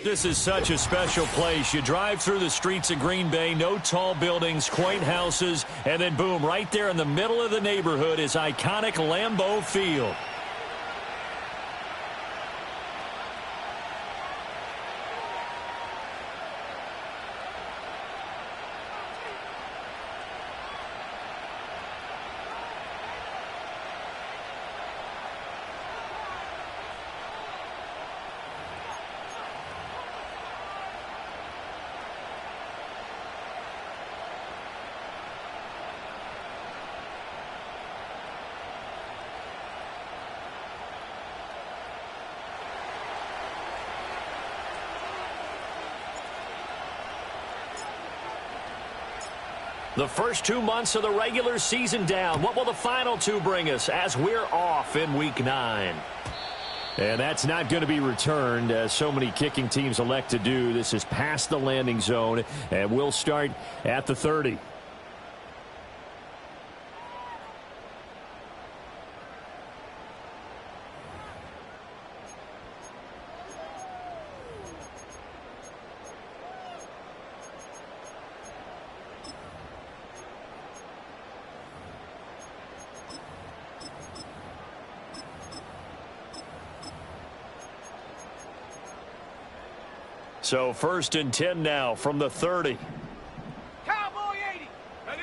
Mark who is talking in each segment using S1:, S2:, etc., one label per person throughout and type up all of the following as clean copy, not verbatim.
S1: This is such a special place. You drive through the streets of Green Bay, no tall buildings, quaint houses, and then boom, right there in the middle of the neighborhood is iconic Lambeau Field. The first 2 months of the regular season down. What will the final two bring us as we're off in Week 9? And that's not going to be returned, as so many kicking teams elect to do. This is past the landing zone, and we'll start at the 30. So 1st and 10 now from the 30.
S2: Cowboy 80. Ready.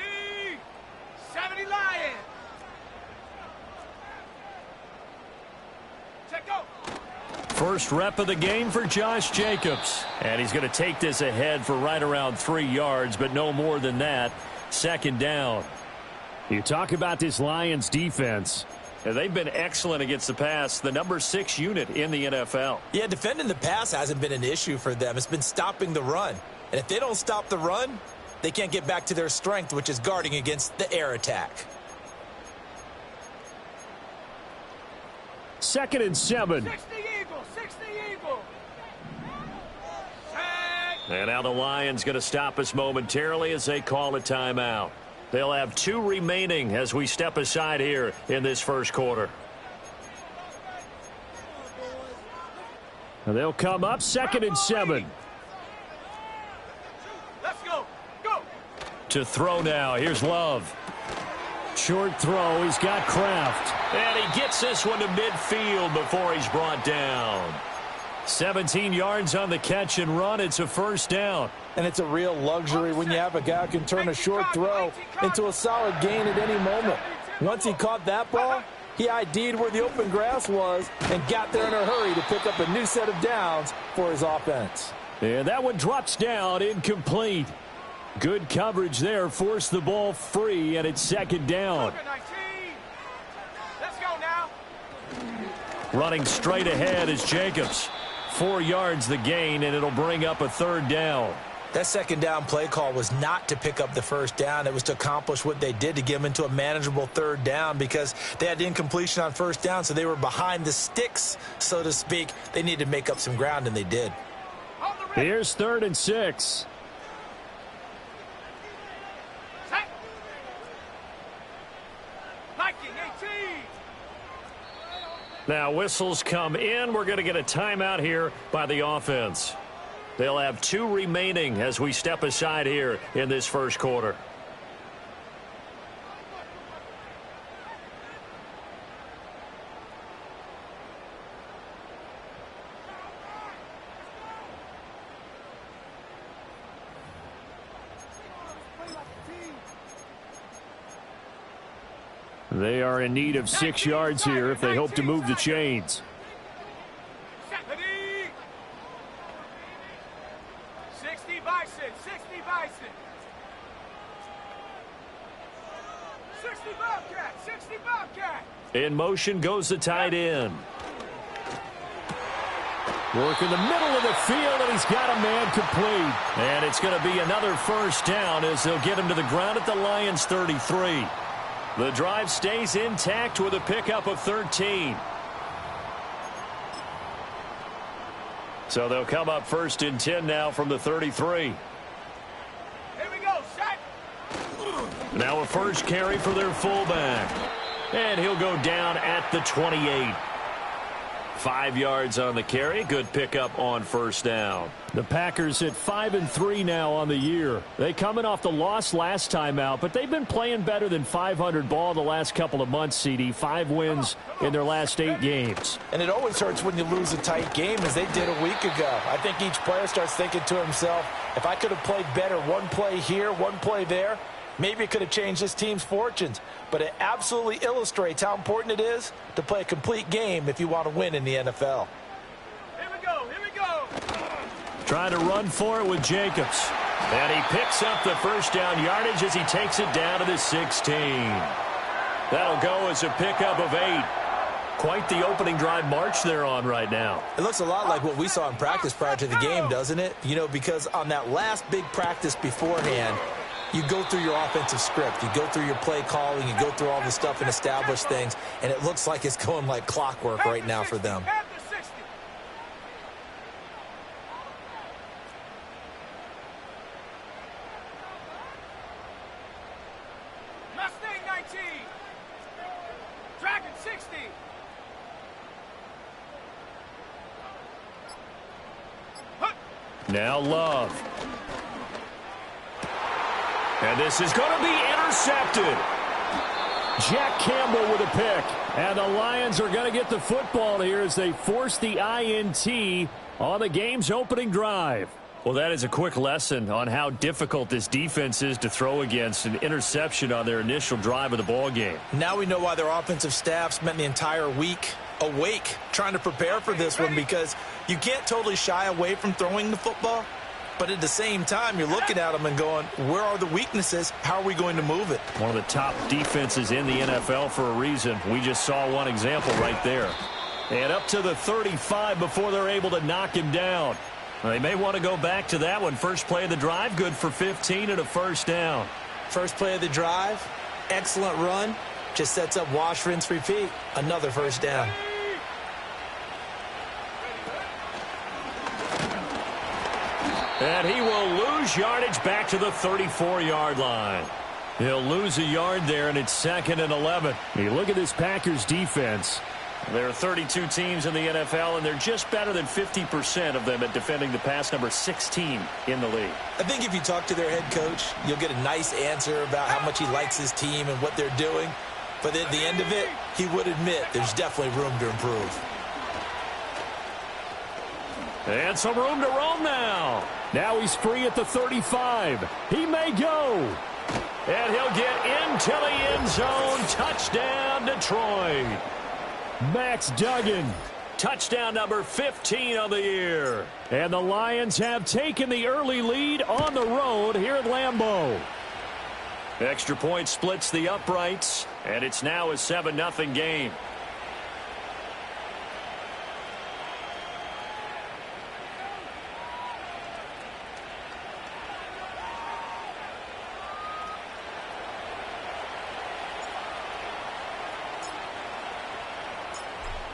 S2: 70 Lions. Check go.
S1: First rep of the game for Josh Jacobs. And he's going to take this ahead for right around 3 yards, but no more than that. 2nd down. You talk about this Lions defense. They've been excellent against the pass, the number 6 unit in the NFL.
S3: Yeah, defending the pass hasn't been an issue for them. It's been stopping the run. And if they don't stop the run, they can't get back to their strength, which is guarding against the air attack.
S1: 2nd and 7.
S2: 60 Eagles, 60 Eagles.
S1: And now the Lions going to stop us momentarily as they call a timeout. They'll have 2 remaining as we step aside here in this first quarter. And they'll come up 2nd and 7.
S2: Let's go. Go.
S1: To throw now. Here's Love. Short throw. He's got Kraft. And he gets this one to midfield before he's brought down. 17 yards on the catch and run. It's a 1st down.
S4: And it's a real luxury when you have a guy who can turn a short throw into a solid gain at any moment. Once he caught that ball, he ID'd where the open grass was and got there in a hurry to pick up a new set of downs for his offense.
S1: And that one drops down, incomplete. Good coverage there, forced the ball free, and it's 2nd down.
S2: Let's go now.
S1: Running straight ahead is Jacobs. 4 yards the gain, and it'll bring up a 3rd down.
S3: That 2nd down play call was not to pick up the 1st down. It was to accomplish what they did, to get them into a manageable 3rd down, because they had incompletion on 1st down, so they were behind the sticks, so to speak. They needed to make up some ground, and they did.
S1: Here's 3rd and 6. Now whistles come in. We're going to get a timeout here by the offense. They'll have 2 remaining as we step aside here in this first quarter. They are in need of 6 yards here if they hope to move the chains.
S2: 60 Bison, 60 Bison. 60 Bobcat, 60 Bobcat.
S1: In motion goes the tight end. Work in the middle of the field, and he's got a man complete. And it's going to be another first down as they'll get him to the ground at the Lions' 33. The drive stays intact with a pickup of 13. So they'll come up first and 10 now from the 33.
S2: Here we go, set.
S1: Now a first carry for their fullback. And he'll go down at the 28. 5 yards on the carry. Good pickup on first down. The Packers at 5-3 now on the year. They coming off the loss last time out, but they've been playing better than 500 ball the last couple of months, CD. 5 wins in their last 8 games.
S3: And it always hurts when you lose a tight game, as they did a week ago. I think each player starts thinking to himself, if I could have played better one play here, one play there, maybe it could have changed this team's fortunes. But it absolutely illustrates how important it is to play a complete game if you want to win in the NFL.
S2: Here we go, here we go.
S1: Trying to run for it with Jacobs. And he picks up the first down yardage as he takes it down to the 16. That'll go as a pickup of 8. Quite the opening drive march they're on right now.
S3: It looks a lot like what we saw in practice prior to the game, doesn't it? You know, because on that last big practice beforehand, you go through your offensive script. You go through your play calling. You go through all the stuff and establish things. And it looks like it's going like clockwork right now for them.
S2: Mustang 19. Dragon 60.
S1: Now Love. And this is going to be intercepted. Jack Campbell with a pick. And the Lions are going to get the football here as they force the INT on the game's opening drive. Well, that is a quick lesson on how difficult this defense is to throw against. An interception on their initial drive of the ball game.
S3: Now we know why their offensive staff spent the entire week awake trying to prepare for this one, because you can't totally shy away from throwing the football. But at the same time, you're looking at them and going, where are the weaknesses? How are we going to move it?
S1: One of the top defenses in the NFL for a reason. We just saw one example right there. And up to the 35 before they're able to knock him down. They may want to go back to that one. First play of the drive, good for 15 and a first down.
S3: First play of the drive, excellent run. Just sets up wash, rinse, repeat. Another first down.
S1: And he will lose yardage back to the 34-yard line. He'll lose a yard there, and it's 2nd and 11. You look at this Packers defense. There are 32 teams in the NFL, and they're just better than 50% of them at defending the pass, number 16 in the league.
S3: I think if you talk to their head coach, you'll get a nice answer about how much he likes his team and what they're doing. But at the end of it, he would admit there's definitely room to improve.
S1: And some room to roam now. Now he's free at the 35. He may go. And he'll get into the end zone. Touchdown, Detroit. Max Duggan. Touchdown number 15 of the year. And the Lions have taken the early lead on the road here at Lambeau. Extra point splits the uprights, and it's now a 7-0 game.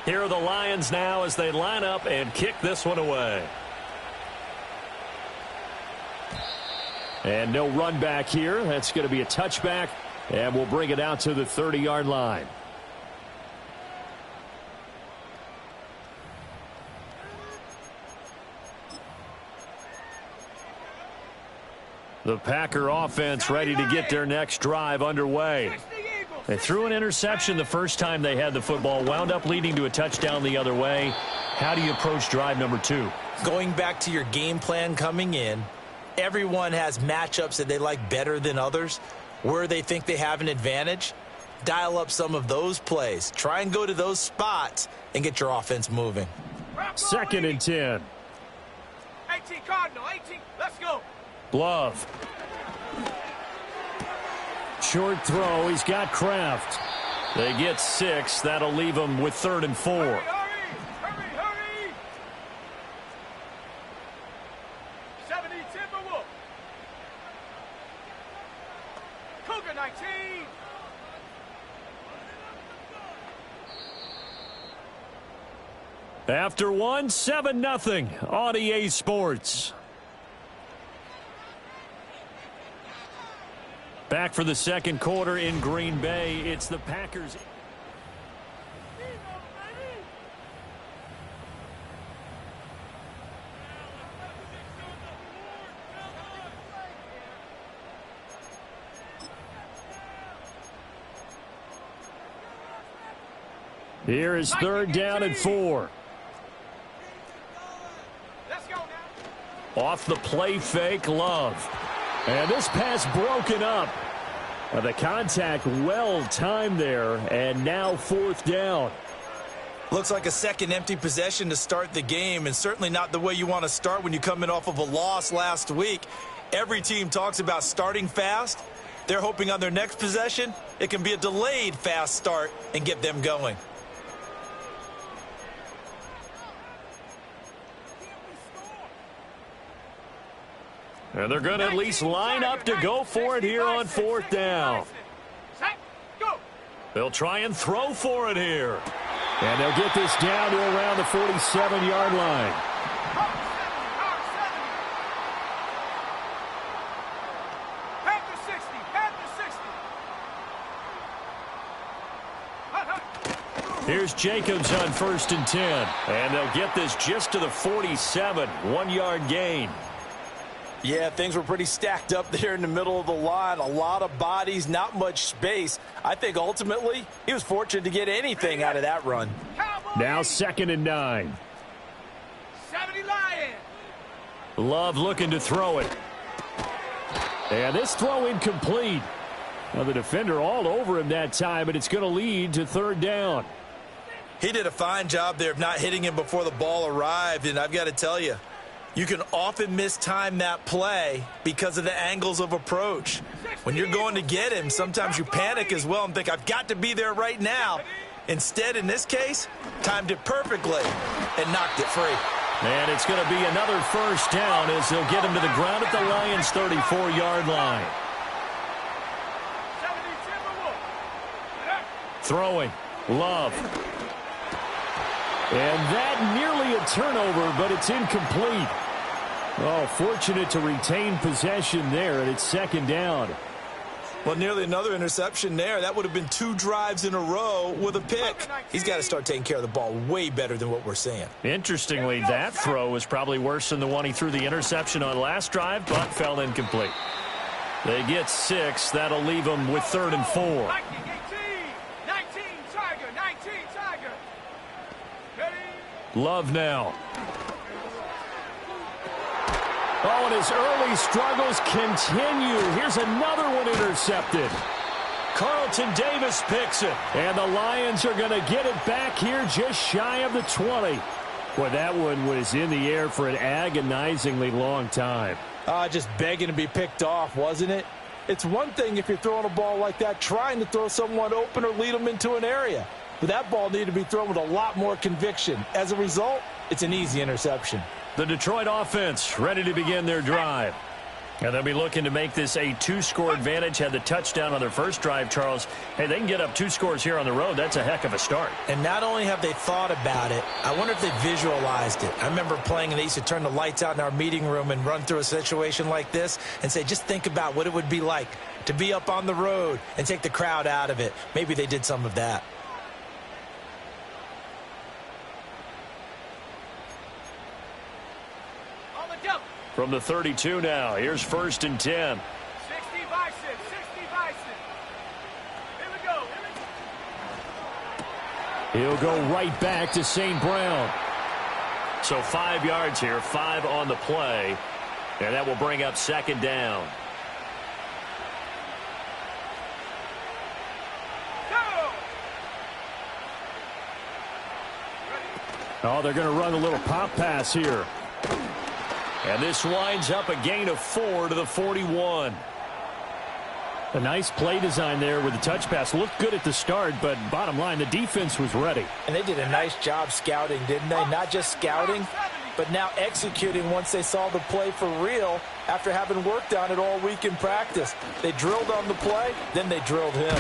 S1: Here are the Lions now as they line up and kick this one away. And no run back here. That's going to be a touchback, and we'll bring it out to the 30-yard line. The Packer offense ready to get their next drive underway. They threw an interception the first time they had the football, wound up leading to a touchdown the other way. How do you approach drive number 2?
S3: Going back to your game plan coming in, everyone has matchups that they like better than others. Where they think they have an advantage, dial up some of those plays. Try and go to those spots and get your offense moving.
S1: 2nd and 10.
S2: 18 Cardinal, 18. Let's go.
S1: Love. Short throw. He's got Kraft. They get 6. That'll leave them with 3rd and 4.
S2: Hurry, hurry! 70 Timberwolf. Cougar 19.
S1: After 1, 7-0 on EA Sports. Back for the second quarter in Green Bay. It's the Packers. Here is 3rd down and 4.
S2: Let's go now.
S1: Off the play fake, Love. And this pass broken up. The contact well timed there, and now 4th down.
S3: Looks like a second empty possession to start the game, and certainly not the way you want to start when you come in off of a loss last week. Every team talks about starting fast. They're hoping on their next possession, it can be a delayed fast start and get them going.
S1: And they're going to at least line up to go for it here on 4th down.
S2: Set, go.
S1: They'll try and throw for it here. And they'll get this down to around the 47-yard line. Here's Jacobs on 1st and 10. And they'll get this just to the 47. 1-yard gain.
S4: Yeah, things were pretty stacked up there in the middle of the line. A lot of bodies, not much space. I think ultimately he was fortunate to get anything out of that run.
S1: Now 2nd and 9.
S2: 70 Lions.
S1: Love looking to throw it. And this throw incomplete. Now the defender all over him that time, but it's going to lead to 3rd down.
S3: He did a fine job there of not hitting him before the ball arrived, and I've got to tell you, you can often mistime that play because of the angles of approach. When you're going to get him, sometimes you panic as well and think, I've got to be there right now. Instead, in this case, timed it perfectly and knocked it free.
S1: And it's going to be another 1st down as they'll get him to the ground at the Lions' 34-yard line. Throwing. Love. And that nearly a turnover, but it's incomplete. Oh, fortunate to retain possession there, and it's 2nd down.
S3: Well, nearly another interception there. That would have been 2 drives in a row with a pick. He's got to start taking care of the ball way better than what we're seeing.
S1: Interestingly, that throw was probably worse than the one he threw the interception on last drive, but fell incomplete. They get 6. That'll leave them with 3rd and 4. Love now. Oh, and his early struggles continue. Here's another one intercepted. Carlton Davis picks it. And the Lions are going to get it back here just shy of the 20. Boy, that one was in the air for an agonizingly long time.
S4: Just begging to be picked off, wasn't it? It's one thing if you're throwing a ball like that, trying to throw someone open or lead them into an area. But that ball needed to be thrown with a lot more conviction. As a result, it's an easy interception.
S1: The Detroit offense ready to begin their drive. And they'll be looking to make this a 2-score advantage. Had the touchdown on their first drive, Charles. Hey, they can get up 2 scores here on the road. That's a heck of a start.
S3: And not only have they thought about it, I wonder if they visualized it. I remember playing and they used to turn the lights out in our meeting room and run through a situation like this and say, just think about what it would be like to be up on the road and take the crowd out of it. Maybe they did some of that.
S1: From the 32 now, here's 1st and 10.
S2: 60 Bison, 60 Bison. Here we go.
S1: He'll go right back to St. Brown. So 5 yards here, 5 on the play. And that will bring up 2nd down. Oh, they're going to run a little pop pass here. And this winds up a gain of 4 to the 41. A nice play design there with the touch pass. Looked good at the start, but bottom line, the defense was ready.
S3: And they did a nice job scouting, didn't they? Not just scouting, but now executing once they saw the play for real after having worked on it all week in practice. They drilled on the play, then they drilled him.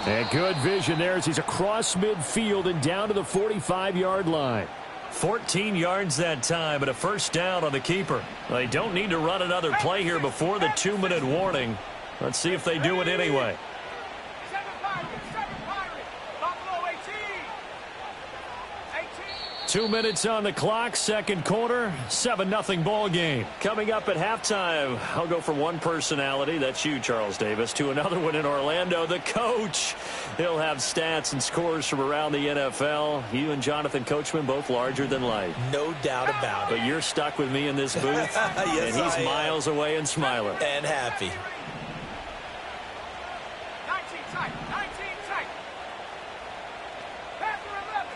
S1: And good vision there as he's across midfield and down to the 45-yard line. 14 yards that time, but a first down on the keeper. They don't need to run another play here before the 2-minute warning. Let's see if they do it anyway.
S2: 7 Pirates, Buffalo 18.
S1: 2 minutes on the clock, second quarter, 7-0 ball game. Coming up at halftime, I'll go from one personality, that's you, Charles Davis, to another one in Orlando, the coach. He'll have stats and scores from around the NFL. You and Jonathan Coachman, both larger than life.
S3: No doubt about it.
S1: But you're stuck with me in this booth,
S3: yes,
S1: and he's miles away and smiling.
S3: And happy.
S2: 19 tight. Panther 11.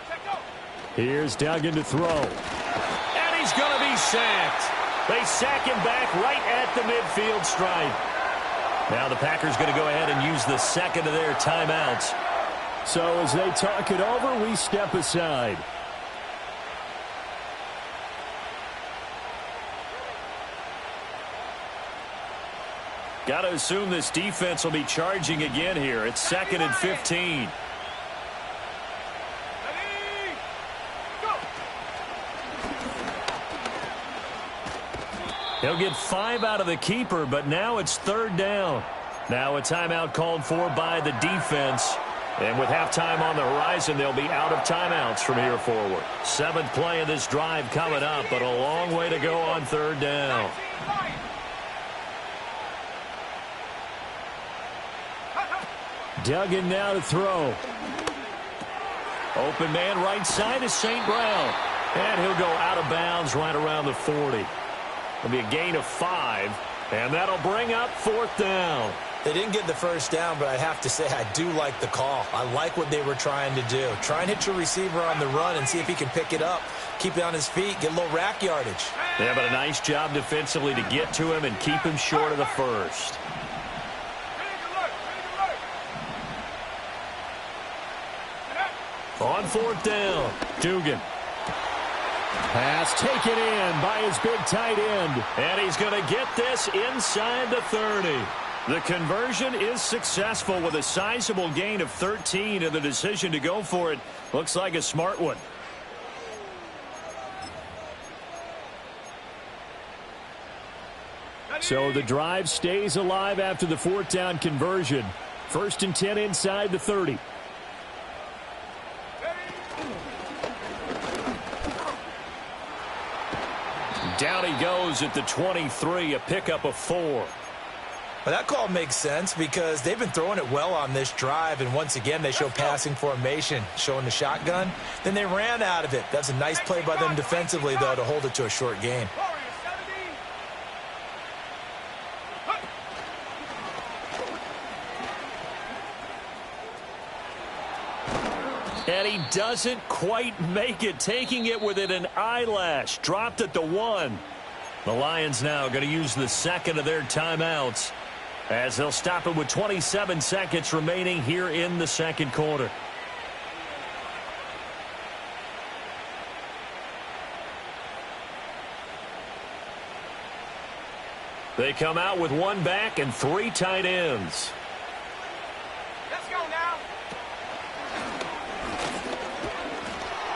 S2: Check go.
S1: Here's Duggan to throw. And he's going to be sacked. They sack him back right at the midfield stripe. Now the Packers going to go ahead and use the second of their timeouts. So as they talk it over, we step aside. Got to assume this defense will be charging again here. It's 2nd and 15.
S2: Ready, go.
S1: He'll get 5 out of the keeper, but now it's 3rd down. Now a timeout called for by the defense. And with halftime on the horizon, they'll be out of timeouts from here forward. 7th play of this drive coming up, but a long way to go on 3rd down.
S2: 19
S1: Duggan now to throw. Open man right side is St. Brown. And he'll go out of bounds right around the 40. It'll be a gain of 5, and that'll bring up 4th down.
S3: They didn't get the first down, but I have to say I do like the call. I like what they were trying to do. Try and hit your receiver on the run and see if he can pick it up. Keep it on his feet, get a little rack yardage.
S1: Yeah, but a nice job defensively to get to him and keep him short of the first. On 4th down, Dugan. Pass taken in by his big tight end. And he's going to get this inside the 30. The conversion is successful with a sizable gain of 13, and the decision to go for it looks like a smart one. So the drive stays alive after the 4th down conversion. 1st and 10 inside the 30. Down he goes at the 23, a pickup of 4.
S3: Well, that call makes sense because they've been throwing it well on this drive, and once again they show passing formation, showing the shotgun. Then they ran out of it. That's a nice play by them defensively, though, to hold it to a short gain.
S1: And he doesn't quite make it, taking it within an eyelash. Dropped at the 1. The Lions now going to use the second of their timeouts as they'll stop it with 27 seconds remaining here in the second quarter. They come out with 1 back and 3 tight ends.
S2: Let's go now.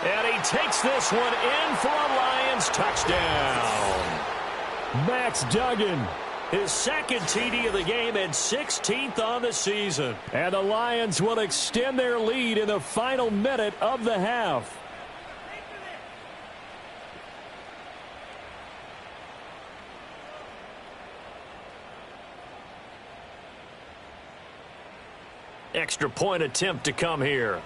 S1: And he takes this one in for a Lions touchdown. Max Duggan, his second TD of the game and 16th on the season. And the Lions will extend their lead in the final minute of the half. Extra point attempt to come here.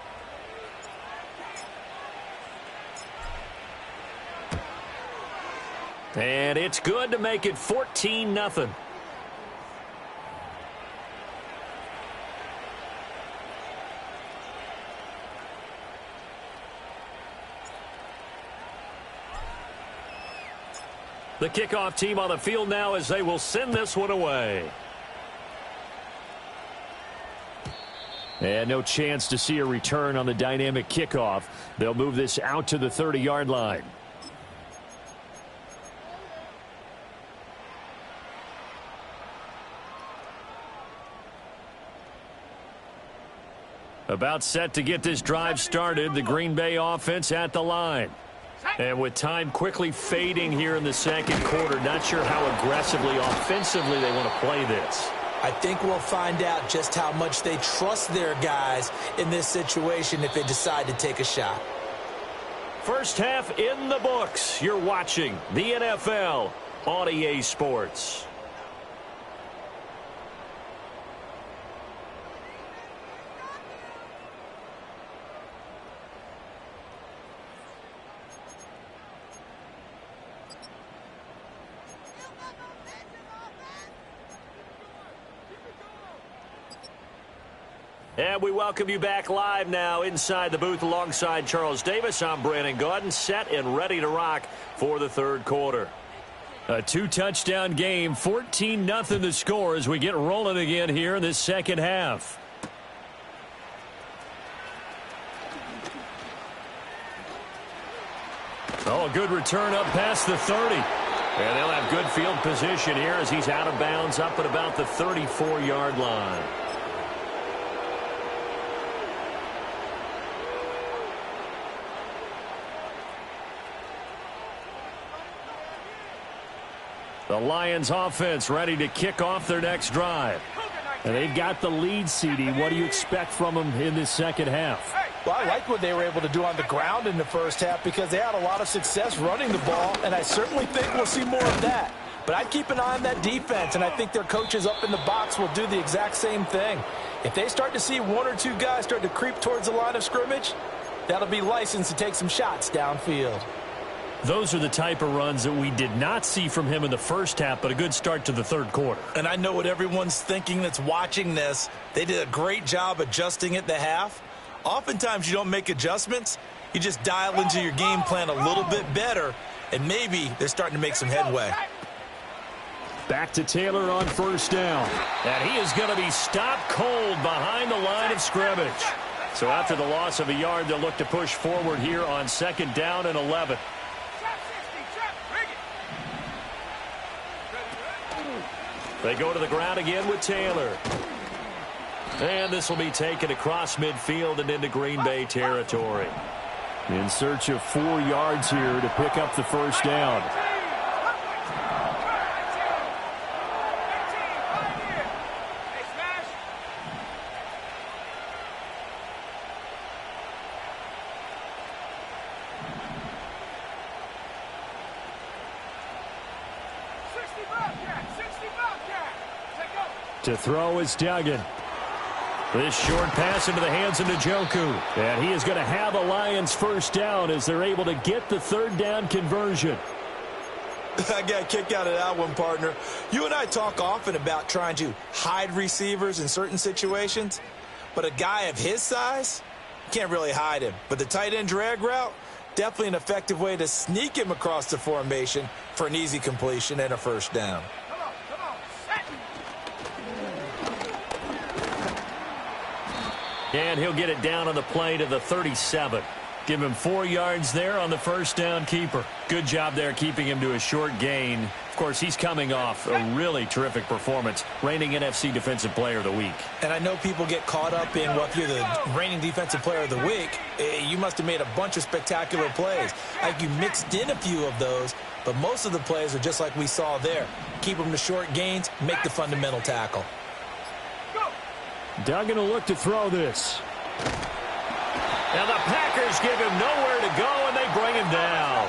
S1: And it's good to make it 14-0. The kickoff team on the field now as they will send this one away. And no chance to see a return on the dynamic kickoff. They'll move this out to the 30-yard line. About set to get this drive started, the Green Bay offense at the line. And with time quickly fading here in the second quarter, not sure how aggressively, offensively they want to play this.
S3: I think we'll find out just how much they trust their guys in this situation if they decide to take a shot.
S1: First half in the books. You're watching the NFL on EA Sports. And we welcome you back live now inside the booth alongside Charles Davis. I'm Brandon Gaudin, set and ready to rock for the third quarter. A two-touchdown game, 14-0 the score as we get rolling again here in this second half. Oh, a good return up past the 30. And they'll have good field position here as he's out of bounds up at about the 34-yard line. The Lions offense ready to kick off their next drive. And they've got the lead, CD. What do you expect from them in this second half?
S4: Well, I like what they were able to do on the ground in the first half because they had a lot of success running the ball, and I certainly think we'll see more of that. But I'd keep an eye on that defense, and I think their coaches up in the box will do the exact same thing. If they start to see one or two guys start to creep towards the line of scrimmage, that'll be licensed to take some shots downfield.
S1: Those are the type of runs that we did not see from him in the first half, but a good start to the third quarter.
S3: And I know what everyone's thinking that's watching this. They did a great job adjusting at the half. Oftentimes you don't make adjustments. You just dial into your game plan a little bit better, and maybe they're starting to make some headway.
S1: Back to Taylor on first down. And he is going to be stopped cold behind the line of scrimmage. So after the loss of a yard, they'll look to push forward here on second down and 11. They go to the ground again with Taylor. And this will be taken across midfield and into Green Bay territory. In search of 4 yards here to pick up the first down. To throw is Duggan. This short pass into the hands of Njoku. And he is going to have a Lions first down as they're able to get the third down conversion.
S3: I got a kick out of that one, partner. You and I talk often about trying to hide receivers in certain situations. But a guy of his size, you can't really hide him. But the tight end drag route, definitely an effective way to sneak him across the formation for an easy completion and a first down.
S1: And he'll get it down on the play to the 37. Give him 4 yards there on the first down keeper. Good job there keeping him to a short gain. Of course, he's coming off a really terrific performance, reigning NFC Defensive Player of the Week.
S3: And I know people get caught up in, well, if you're the reigning Defensive Player of the Week, you must have made a bunch of spectacular plays. Like you mixed in a few of those, but most of the plays are just like we saw there. Keep them to short gains, make the fundamental tackle.
S1: Duggan will look to throw this. And the Packers give him nowhere to go, and they bring him down.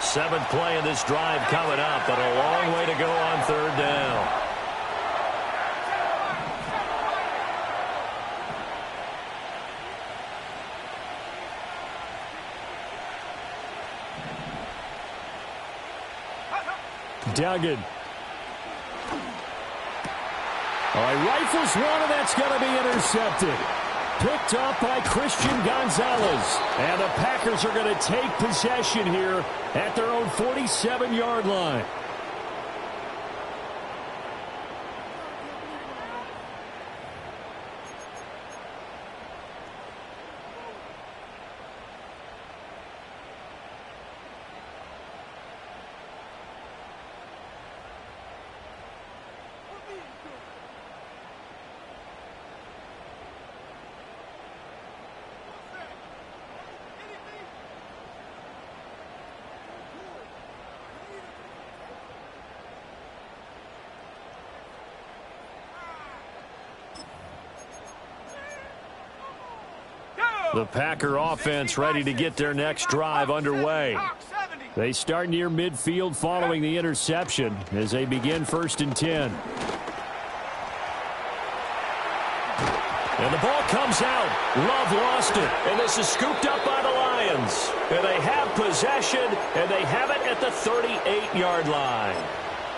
S1: 7th play of this drive coming up, but a long way to go on third down. Duggan. All right, rifles one, and that's going to be intercepted. picked up by Christian Gonzalez. And the Packers are going to take possession here at their own 47-yard line. The Packer offense ready to get their next drive underway. They start near midfield following the interception as they begin 1st and 10. And the ball comes out. Love lost it. And this is scooped up by the Lions. And they have possession, and they have it at the 38-yard line.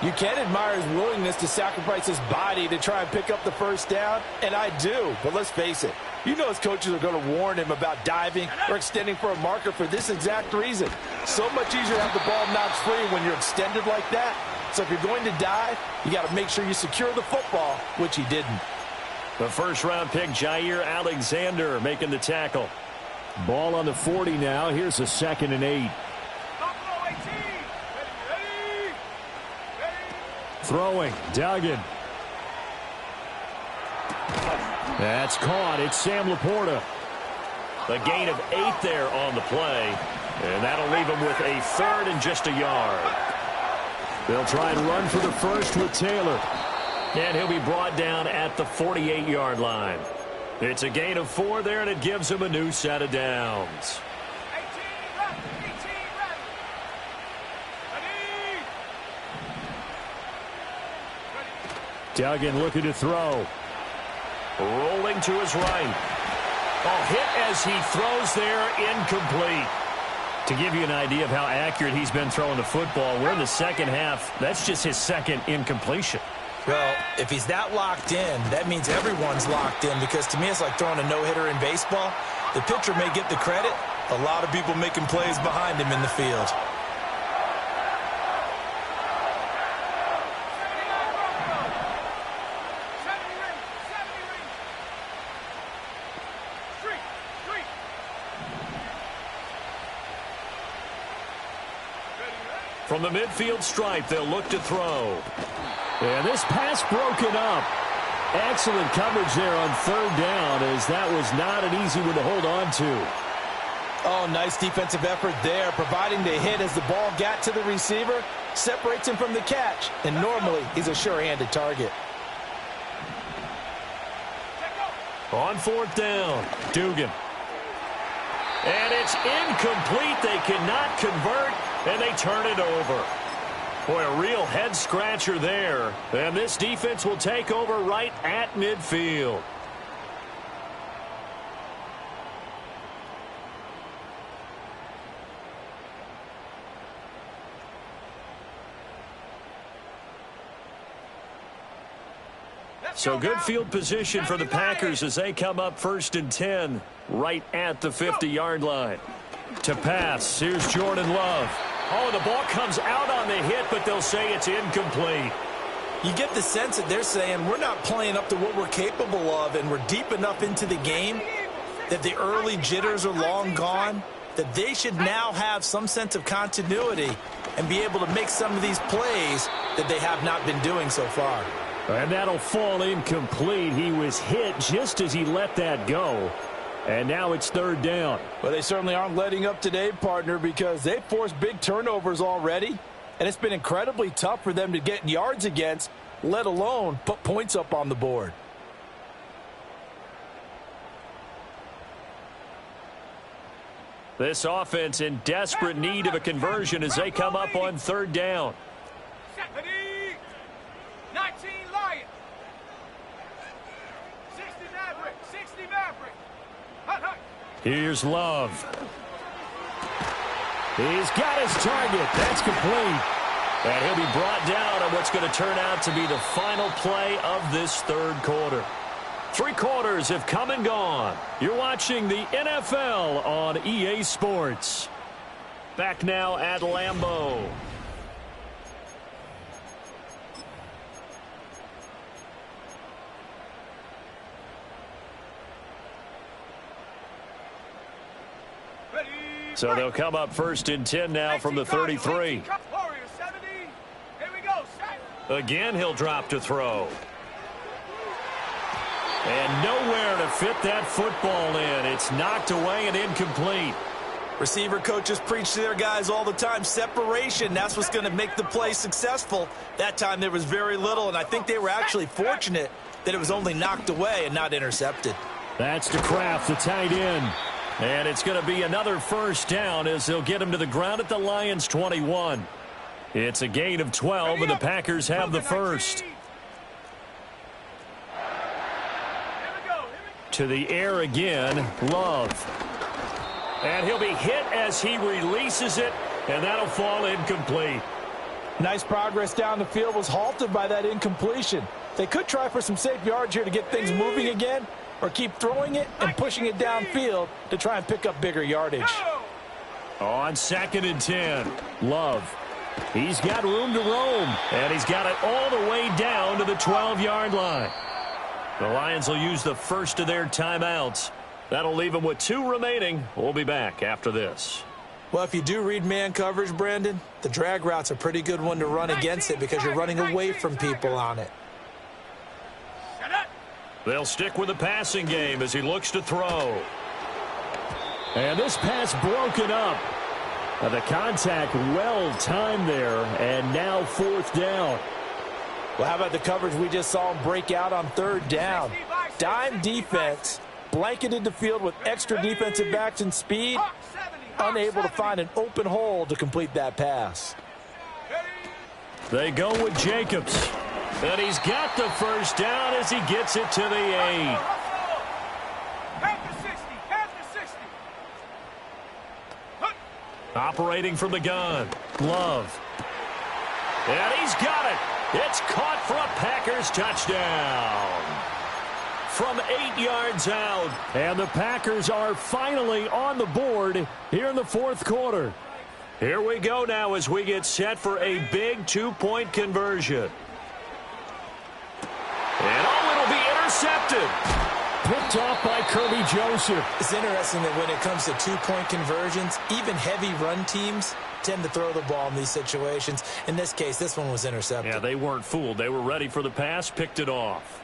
S4: You can admire his willingness to sacrifice his body to try and pick up the first down, and I do, but let's face it. You know his coaches are going to warn him about diving or extending for a marker for this exact reason. So much easier to have the ball knocked free when you're extended like that. So if you're going to dive, you got to make sure you secure the football, which he didn't.
S1: The first-round pick, Jair Alexander, making the tackle. Ball on the 40 now. Here's a 2nd and 8. Throwing, Duggan. That's caught. It's Sam Laporta. A gain of 8 there on the play. And that'll leave him with a 3rd and just a yard. They'll try and run for the first with Taylor. And he'll be brought down at the 48-yard line. It's a gain of 4 there, and it gives him a new set of downs. Duggan looking to throw. Rolling to his right. Oh, hit as he throws there, incomplete. To give you an idea of how accurate he's been throwing the football, we're in the second half. That's just his 2nd incompletion.
S3: Well, if he's that locked in, that means everyone's locked in, because to me it's like throwing a no-hitter in baseball. The pitcher may get the credit. A lot of people making plays behind him in the field.
S1: From the midfield stripe, they'll look to throw. And this pass broken up. Excellent coverage there on 3rd down, as that was not an easy one to hold on to.
S4: Oh, nice defensive effort there, providing the hit as the ball got to the receiver, separates him from the catch, and normally he's a sure-handed target.
S1: On 4th down, Dugan. And it's incomplete. They cannot convert, and they turn it over. Boy, a real head-scratcher there. And this defense will take over right at midfield. So good field position for the Packers as they come up 1st and 10 right at the 50-yard line. To pass, here's Jordan Love. Oh, the ball comes out on the hit, but they'll say it's incomplete.
S3: You get the sense that they're saying we're not playing up to what we're capable of, and we're deep enough into the game that the early jitters are long gone, that they should now have some sense of continuity and be able to make some of these plays that they have not been doing so far.
S1: And that'll fall incomplete. He was hit just as he let that go. And now it's 3rd down.
S4: Well, they certainly aren't letting up today, partner, because they've forced big turnovers already. And it's been incredibly tough for them to get yards against, let alone put points up on the board.
S1: This offense in desperate need of a conversion as they come up on 3rd down.
S2: 19 Lions. 60 Maverick. 60 Maverick. Hut, hut.
S1: Here's Love. He's got his target. That's complete. And he'll be brought down on what's going to turn out to be the final play of this 3rd quarter. Three quarters have come and gone. You're watching the NFL on EA Sports. Back now at Lambeau. So they'll come up first and 10 now from the 33. Again, he'll drop to throw. And nowhere to fit that football in. It's knocked away and incomplete.
S3: Receiver coaches preach to their guys all the time. Separation, that's what's going to make the play successful. That time there was very little, and I think they were actually fortunate that it was only knocked away and not intercepted.
S1: That's to Kraft, the tight end. And it's going to be another first down as they'll get him to the ground at the Lions' 21. It's a gain of 12, and the Packers have the first. To the air again, Love. And he'll be hit as he releases it, and that'll fall incomplete.
S4: Nice progress down the field, was halted by that incompletion. They could try for some safe yards here to get things moving again, or keep throwing it and pushing it downfield to try and pick up bigger yardage.
S1: On 2nd and 10, Love. He's got room to roam, and he's got it all the way down to the 12-yard line. The Lions will use the first of their timeouts. That'll leave them with 2 remaining. We'll be back after this.
S3: Well, if you do read man coverage, Brandon, the drag route's a pretty good one to run against it because you're running away from people on it.
S1: They'll stick with the passing game as he looks to throw. And this pass broken up. The contact well timed there, and now 4th down.
S4: Well, how about the coverage we just saw him break out on 3rd down? Dime defense, blanketed the field with extra defensive backs and speed, unable to find an open hole to complete that pass.
S1: They go with Jacobs. And he's got the first down as he gets it to the 8. Operating from the gun, Love. And he's got it. It's caught for a Packers touchdown. From 8 yards out. And the Packers are finally on the board here in the 4th quarter. Here we go now as we get set for a big 2-point conversion. And it'll be intercepted. Picked off by Kirby Joseph.
S3: It's interesting that when it comes to 2-point conversions, even heavy run teams tend to throw the ball in these situations. In this case, this one was intercepted.
S1: Yeah, they weren't fooled. They were ready for the pass, picked it off.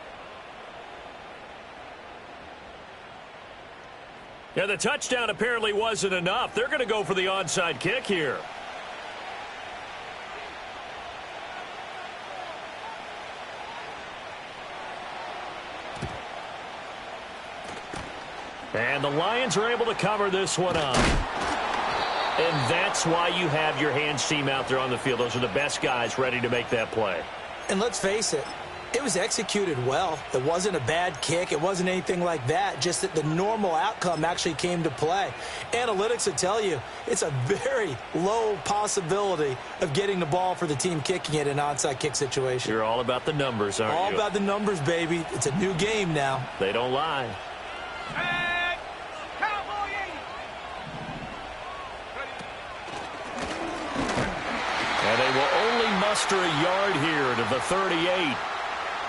S1: Yeah, the touchdown apparently wasn't enough. They're going to go for the onside kick here. And the Lions are able to cover this one up. And that's why you have your hands team out there on the field. Those are the best guys ready to make that play.
S3: And let's face it, it was executed well. It wasn't a bad kick. It wasn't anything like that. Just that the normal outcome actually came to play. Analytics will tell you it's a very low possibility of getting the ball for the team kicking it in an onside kick situation.
S1: You're all about the numbers, aren't you?
S3: All about the numbers, baby. It's a new game now.
S1: They don't lie. And they will only muster a yard here to the 38.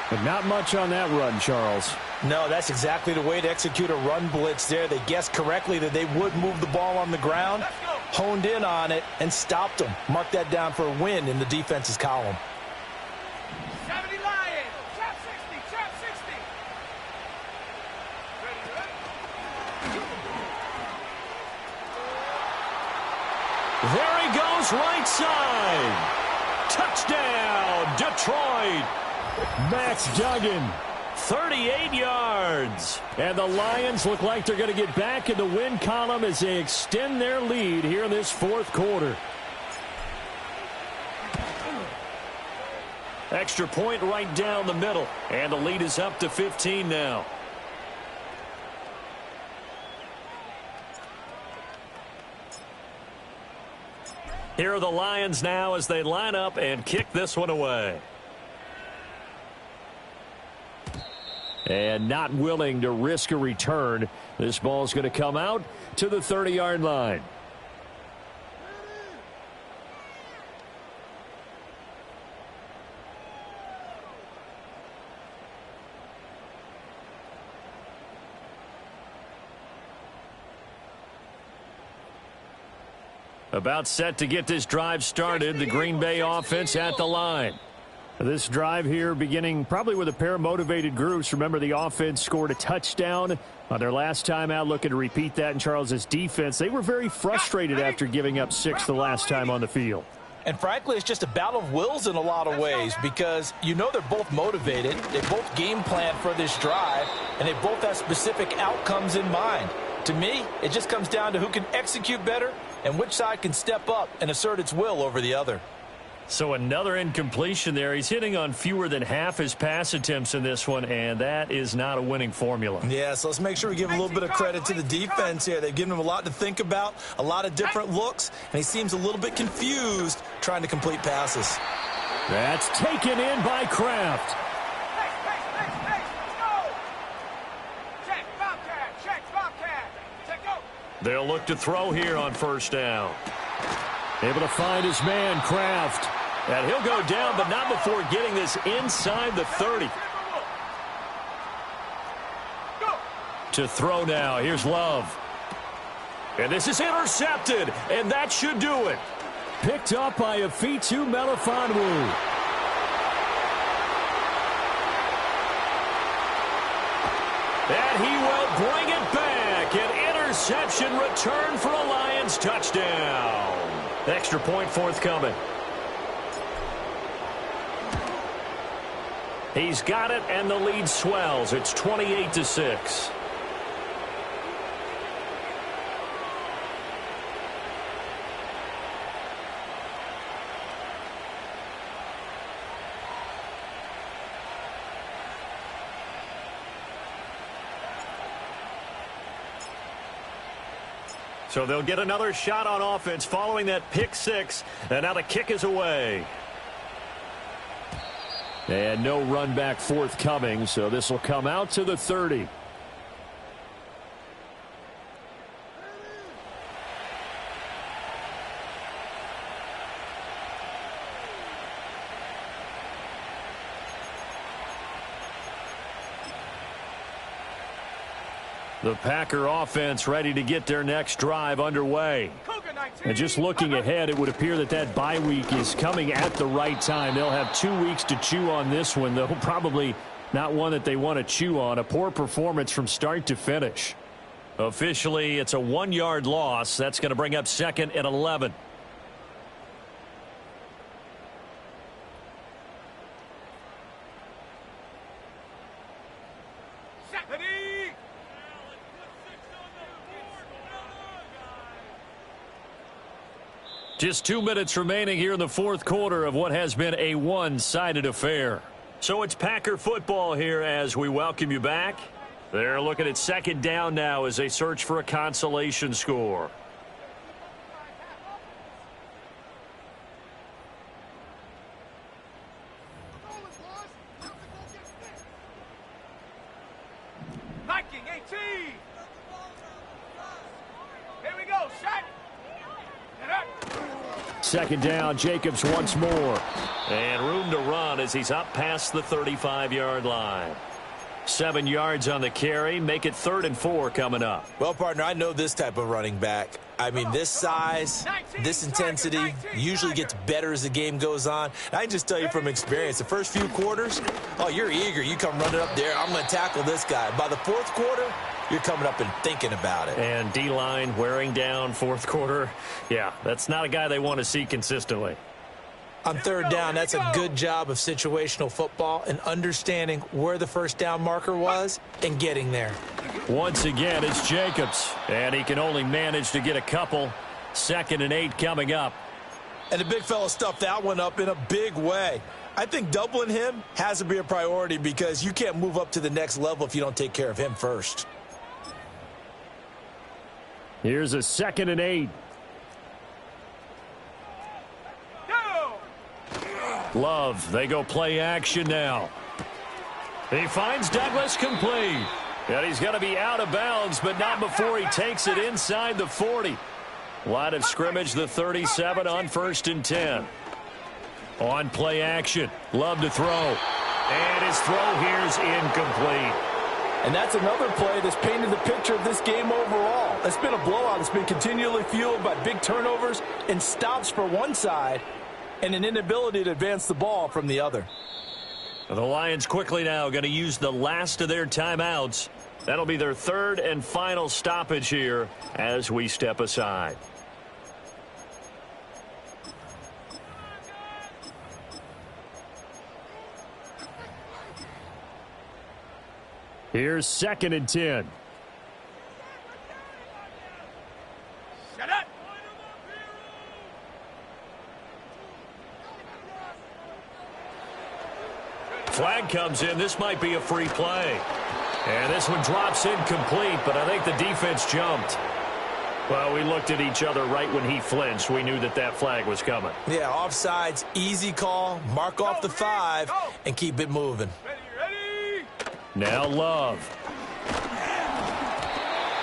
S4: But not much on that run, Charles.
S3: No, that's exactly the way to execute a run blitz there. They guessed correctly that they would move the ball on the ground, honed in on it, and stopped them. Mark that down for a win in the defense's column.
S2: 70 Lions, trap 60, trap 60.
S1: There he goes, right side. Touchdown, Detroit. Max Duggan, 38 yards. And the Lions look like they're going to get back in the win column as they extend their lead here in this 4th quarter. Extra point right down the middle. And the lead is up to 15 now. Here are the Lions now as they line up and kick this one away. and not willing to risk a return. This ball is going to come out to the 30-yard line. About set to get this drive started. The Green Bay offense at the line. This drive here beginning probably with a pair of motivated groups. Remember, the offense scored a touchdown on their last time out, looking to repeat that in Charles's defense. They were very frustrated after giving up 6 the last time on the field.
S3: And frankly, it's just a battle of wills in a lot of ways because you know they're both motivated. They both game plan for this drive, and they both have specific outcomes in mind. To me, it just comes down to who can execute better and which side can step up and assert its will over the other.
S1: So another incompletion there. He's hitting on fewer than half his pass attempts in this one, and that is not a winning formula.
S3: Yeah, so let's make sure we give a little bit of credit to the defense here. They've given him a lot to think about, a lot of different looks, and he seems a little bit confused trying to complete passes.
S1: That's taken in by Kraft. They'll look to throw here on first down. Able to find his man, Kraft. And he'll go down, but not before getting this inside the 30. To throw now. Here's Love. And this is intercepted, and that should do it. Picked up by Afitu Melifonwu. And he will bring it back. An interception return for a Lions touchdown. Extra point forthcoming. He's got it, and the lead swells. It's 28-6. So they'll get another shot on offense following that pick six. And now the kick is away. And no run back forthcoming, so this will come out to the 30. The Packer offense ready to get their next drive underway. And just looking ahead, it would appear that that bye week is coming at the right time. They'll have 2 weeks to chew on this one, though probably not one that they want to chew on. A poor performance from start to finish. Officially, it's a 1-yard loss. That's going to bring up 2nd and 11. Just 2 minutes remaining here in the fourth quarter of what has been a one-sided affair. So it's Packer football here as we welcome you back. They're looking at 2nd down now as they search for a consolation score.
S2: Hiking 18. Here we go, set.
S1: 2nd down, Jacobs once more. And room to run as he's up past the 35-yard line. 7 yards on the carry. Make it 3rd and 4 coming up.
S3: Well, partner, I know this type of running back. I mean, this size, this intensity usually gets better as the game goes on. I can just tell you from experience, the first few quarters, oh, you're eager. You come running up there. I'm going to tackle this guy. By the fourth quarter, you're coming up and thinking about it.
S1: And D-line wearing down fourth quarter. Yeah, that's not a guy they want to see consistently.
S3: On 3rd down, that's a good job of situational football and understanding where the first down marker was and getting there.
S1: Once again, it's Jacobs, and he can only manage to get a couple. 2nd and 8 coming up.
S3: And the big fella stuffed that one up in a big way. I think doubling him has to be a priority because you can't move up to the next level if you don't take care of him first.
S1: Here's a 2nd and 8. Love, they go play action now. He finds Douglas complete. And he's going to be out of bounds, but not before he takes it inside the 40. Line of scrimmage, the 37 on 1st and 10. On play action. Love to throw. And his throw here's incomplete.
S4: And that's another play that's painted the picture of this game overall. It's been a blowout. It's been continually fueled by big turnovers and stops for one side and an inability to advance the ball from the other.
S1: The Lions quickly now going to use the last of their timeouts. That'll be their 3rd and final stoppage here as we step aside. Here's 2nd and 10.
S2: Shut up.
S1: Flag comes in. This might be a free play. And this one drops incomplete, but I think the defense jumped. Well, we looked at each other right when he flinched. We knew that that flag was coming.
S3: Yeah, offsides, easy call, mark off the 5, and keep it moving.
S2: Ready.
S1: Now Love.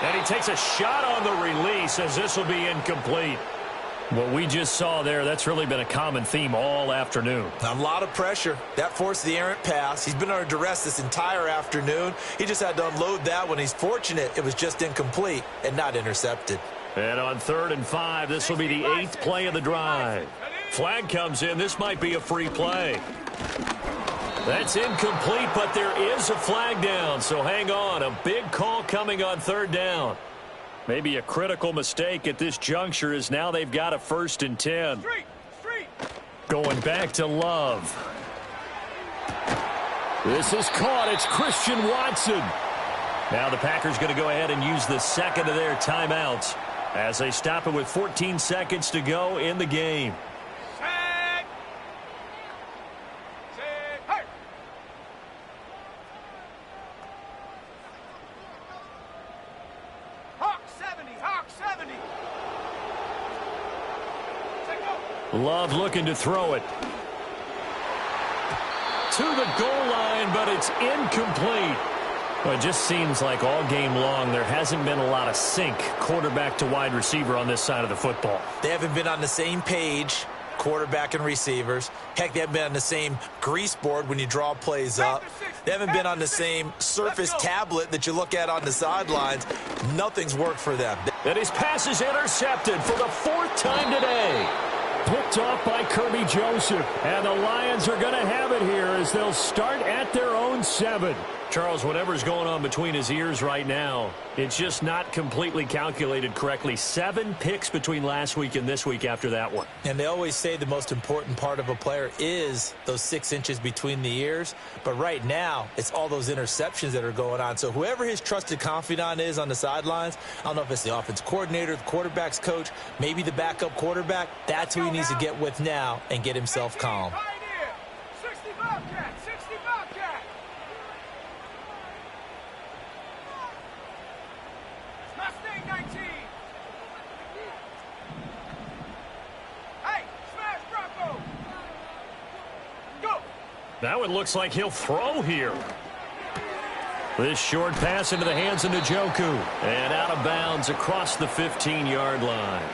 S1: And he takes a shot on the release as this will be incomplete. What we just saw there, that's really been a common theme all afternoon.
S3: A lot of pressure. That forced the errant pass. He's been under duress this entire afternoon. He just had to unload that one. He's fortunate it was just incomplete and not intercepted.
S1: And on 3rd and 5, this will be the 8th play of the drive. Flag comes in. This might be a free play. That's incomplete, but there is a flag down, so hang on. A big call coming on 3rd down. Maybe a critical mistake at this juncture is now they've got a 1st and 10. Going back to Love. This is caught. It's Christian Watson. Now the Packers going to go ahead and use the 2nd of their timeouts as they stop it with 14 seconds to go in the game. Love looking to throw it to the goal line, but it's incomplete. Well, it just seems like all game long there hasn't been a lot of sync quarterback to wide receiver on this side of the football.
S3: They haven't been on the same page, quarterback and receivers. Heck, they haven't been on the same grease board when you draw plays up. They haven't been on the same Surface tablet that you look at on the sidelines. Nothing's worked for them.
S1: And his pass is intercepted for the 4th time today. Picked off by Kirby Joseph. And the Lions are going to have it here as they'll start at their own 7. Charles, whatever's going on between his ears right now, it's just not completely calculated correctly. 7 picks between last week and this week after that one.
S3: And they always say the most important part of a player is those 6 inches between the ears. But right now, it's all those interceptions that are going on. So whoever his trusted confidant is on the sidelines, I don't know if it's the offense coordinator, the quarterback's coach, maybe the backup quarterback, that's who he needs to get with now and get himself calm.
S2: 60 Bobcat, 60 Bobcat. Mustang 19. Hey, smash Bronco. Go.
S1: Now it looks like he'll throw here. This short pass into the hands of Njoku. And out of bounds across the 15-yard line.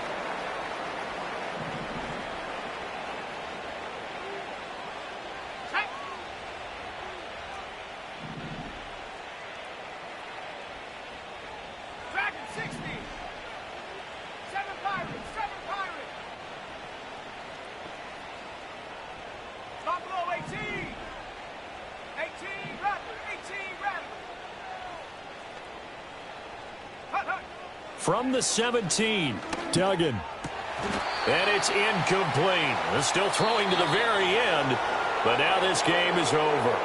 S2: Dragon 60. 7 Pirates, 7 Pirates. Stop below 18. 18 Rattler, 18 Rattler. Hut, hut.
S1: From the 17, Duggan. And it's incomplete. They're still throwing to the very end, but now this game is over.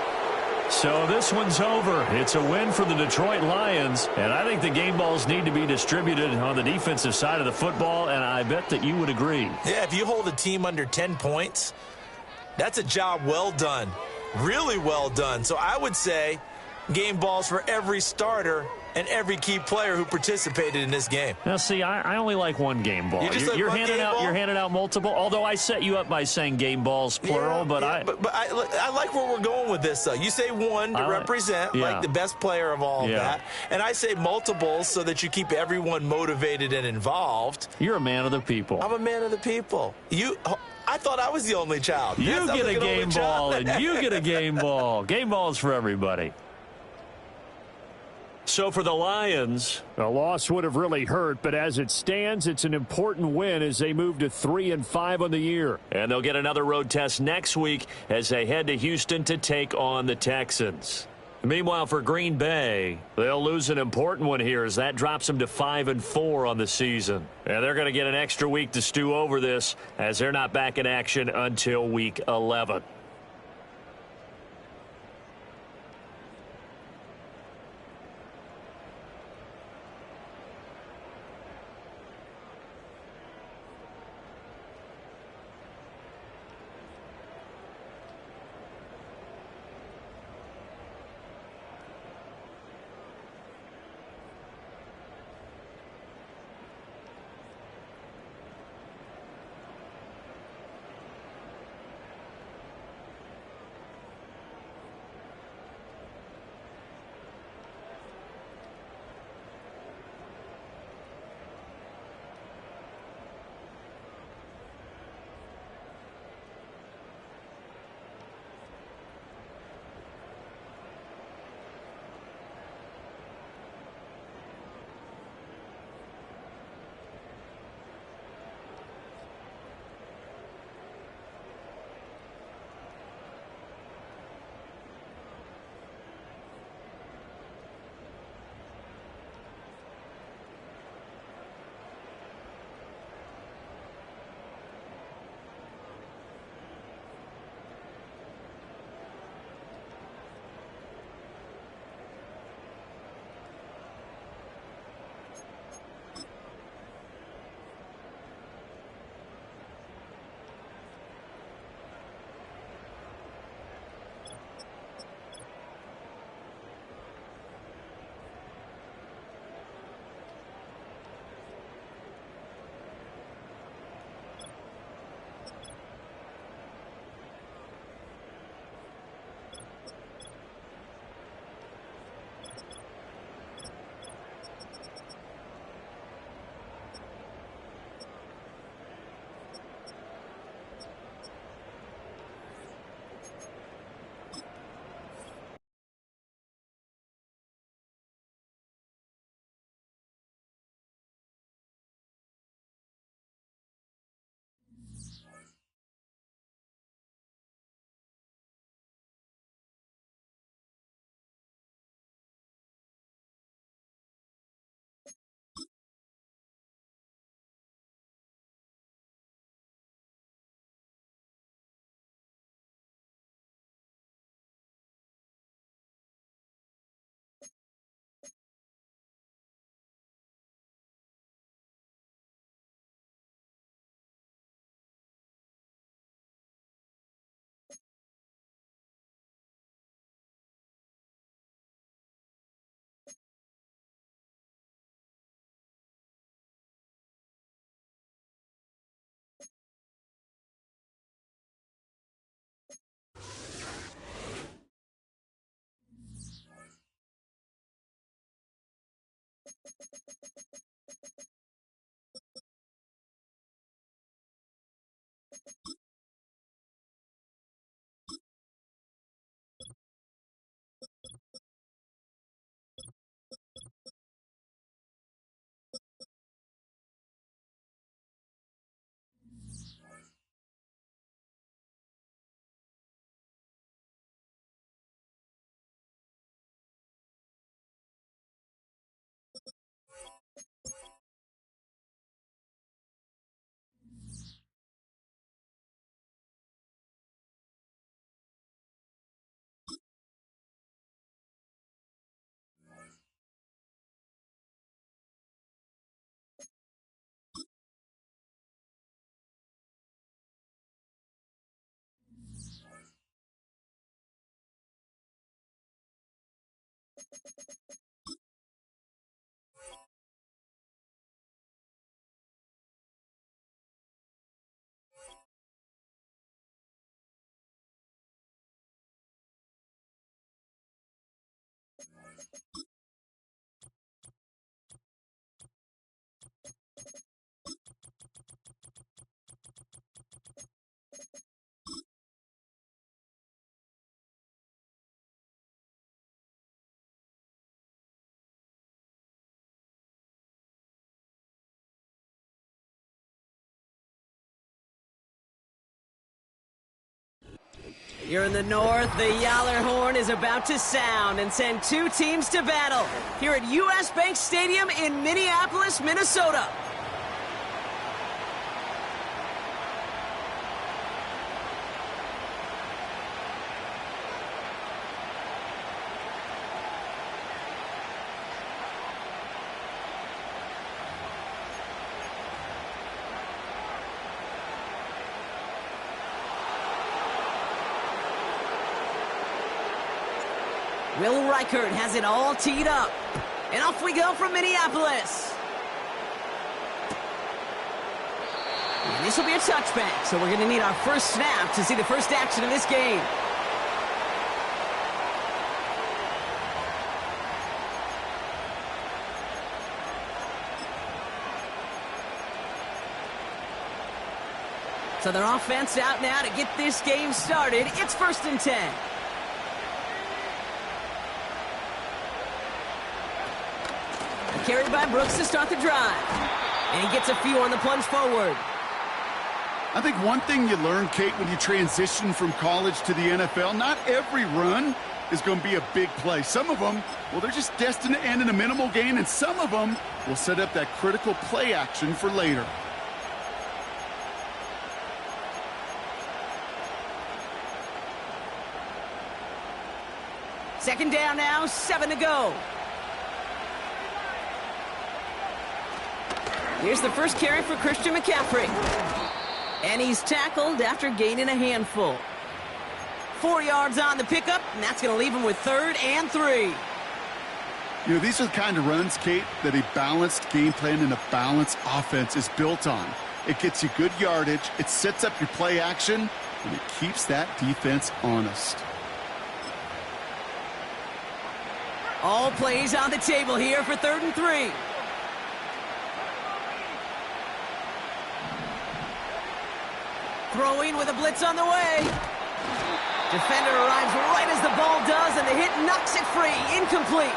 S1: So this one's over. It's a win for the Detroit Lions, and I think the game balls need to be distributed on the defensive side of the football, and I bet that you would agree.
S3: Yeah, if you hold a team under 10 points, that's a job well done. Really well done. So I would say game balls for every starter and every key player who participated in this game.
S1: Now, see, I only like one game ball. You're handing out multiple. Although I set you up by saying game balls plural, but
S3: I like where we're going with this, though. You say one to represent, like the best player of all of that, and I say multiples so that you keep everyone motivated and involved.
S1: You're a man of the people.
S3: I'm a man of the people. I thought I was the only child.
S1: You get a game ball, and you get a game ball. Game balls for everybody. So for the Lions,
S5: a loss would have really hurt, but as it stands, it's an important win as they move to 3-5 on the year.
S1: And they'll get another road test next week as they head to Houston to take on the Texans. Meanwhile, for Green Bay, they'll lose an important one here as that drops them to 5-4 on the season. And they're going to get an extra week to stew over this as they're not back in action until week 11.
S6: Here in the north, the Yaller horn is about to sound and send two teams to battle here at U.S. Bank Stadium in Minneapolis, Minnesota. Will Reichert has it all teed up. And off we go from Minneapolis. And this will be a touchback, so we're going to need our first snap to see the first action of this game. So their offense out now to get this game started. It's 1st and 10. Carried by Brooks to start the drive. And he gets a few on the plunge forward.
S7: I think one thing you learn, Kate, when you transition from college to the NFL, not every run is going to be a big play. Some of them, well, they're just destined to end in a minimal gain, and some of them will set up that critical play action for later.
S6: Second down now, 7 to go. Here's the first carry for Christian McCaffrey. And he's tackled after gaining a handful. 4 yards on the pickup, and that's going to leave him with 3rd and 3.
S7: You know, these are the kind of runs, Kate, that a balanced game plan and a balanced offense is built on. It gets you good yardage, it sets up your play action, and it keeps that defense honest.
S6: All plays on the table here for 3rd and 3. Throwing with a blitz on the way. Defender arrives right as the ball does, and the hit knocks it free. Incomplete.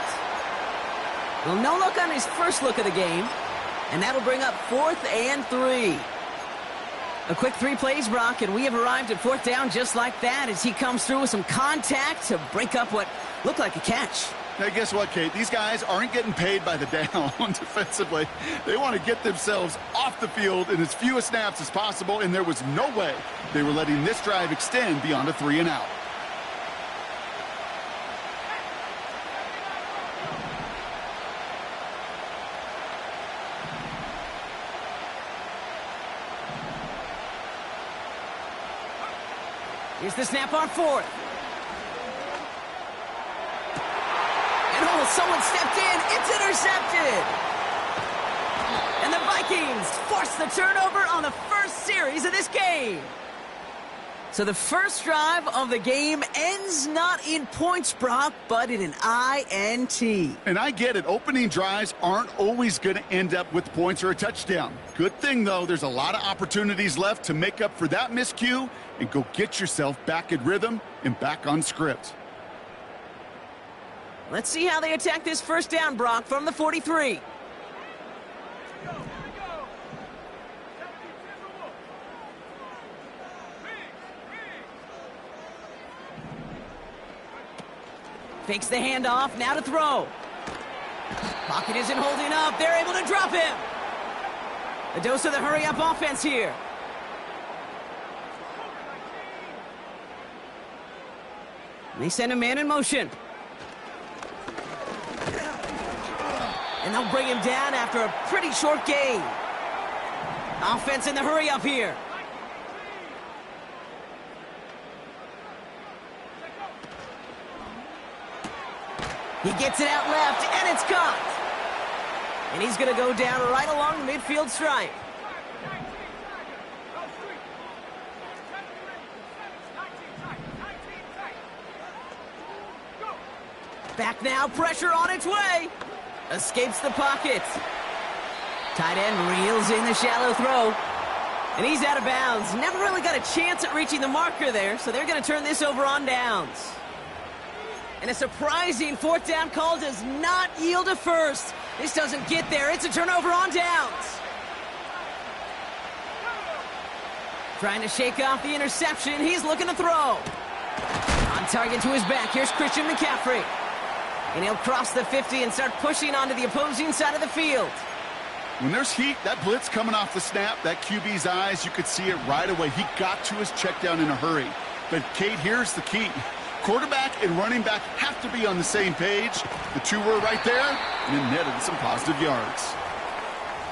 S6: Well, no look on his first look of the game, and that'll bring up 4th and 3. A quick 3 plays, Brock, and we have arrived at 4th down just like that as he comes through with some contact to break up what looked like a catch.
S7: Now, guess what, Kate? These guys aren't getting paid by the down defensively. They want to get themselves off the field in as few snaps as possible, and there was no way they were letting this drive extend beyond a 3 and out.
S6: Here's the snap on 4th. Someone stepped in. It's intercepted. And the Vikings force the turnover on the first series of this game. So the first drive of the game ends not in points, Brock, but in an INT.
S7: And I get it. Opening drives aren't always going to end up with points or a touchdown. Good thing, though, there's a lot of opportunities left to make up for that miscue and go get yourself back in rhythm and back on script.
S6: Let's see how they attack this first down, Brock, from the 43. Fakes the handoff, now to throw. Pocket isn't holding up. They're able to drop him. A dose of the hurry-up offense here. They send a man in motion. And they'll bring him down after a pretty short gain. Offense in the hurry-up here. He gets it out left, and it's caught. And he's going to go down right along the midfield stripe. Back now, pressure on its way. Escapes the pocket. Tight end reels in the shallow throw. And he's out of bounds. Never really got a chance at reaching the marker there, so they're going to turn this over on downs. And a surprising fourth down call does not yield a first. This doesn't get there. It's a turnover on downs. Trying to shake off the interception. He's looking to throw. On target to his back. Here's Christian McCaffrey. And he'll cross the 50 and start pushing onto the opposing side of the field.
S7: When there's heat, that blitz coming off the snap, that QB's eyes, you could see it right away. He got to his check down in a hurry. But, Kate, here's the key. Quarterback and running back have to be on the same page. The two were right there, and it netted some positive yards.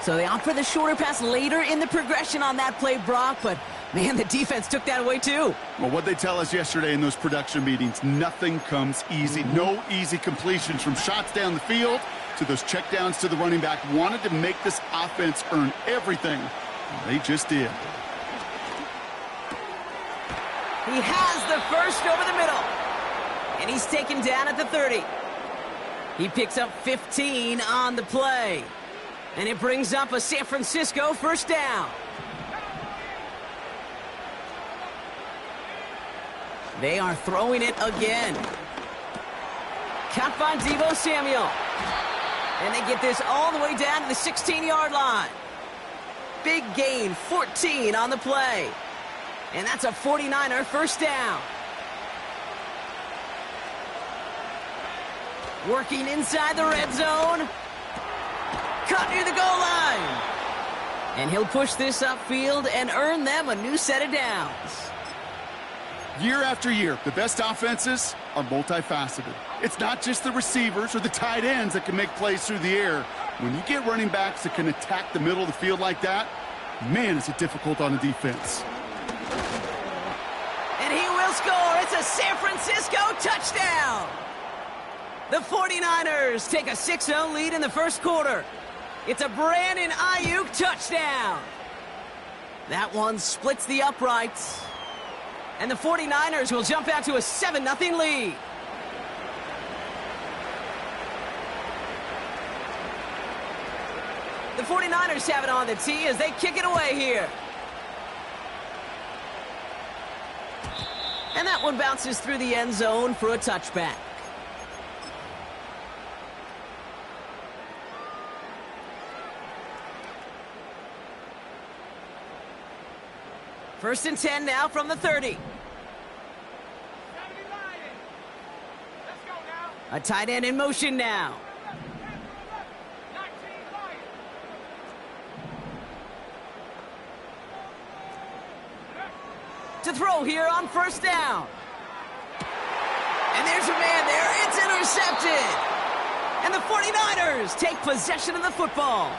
S6: So they opt for the shorter pass later in the progression on that play, Brock, but, man, the defense took that away too.
S7: Well, what they tell us yesterday in those production meetings, nothing comes easy. No easy completions from shots down the field to those checkdowns to the running back. Wanted to make this offense earn everything. They just did.
S6: He has the first over the middle. And he's taken down at the 30. He picks up 15 on the play. And it brings up a San Francisco first down. They are throwing it again. Caught by Deebo Samuel. And they get this all the way down to the 16-yard line. Big gain, 14 on the play. And that's a 49er first down. Working inside the red zone. Caught near the goal line. And he'll push this upfield and earn them a new set of downs.
S7: Year after year, the best offenses are multifaceted. It's not just the receivers or the tight ends that can make plays through the air. When you get running backs that can attack the middle of the field like that, man, is it difficult on the defense.
S6: And he will score. It's a San Francisco touchdown. The 49ers take a 6-0 lead in the first quarter. It's a Brandon Ayuk touchdown. That one splits the uprights. And the 49ers will jump out to a 7-0 lead. The 49ers have it on the tee as they kick it away here. And that one bounces through the end zone for a touchback. First and 10 now from the 30. A tight end in motion now. To throw here on first down. And there's a man there. It's intercepted. And the 49ers take possession of the football.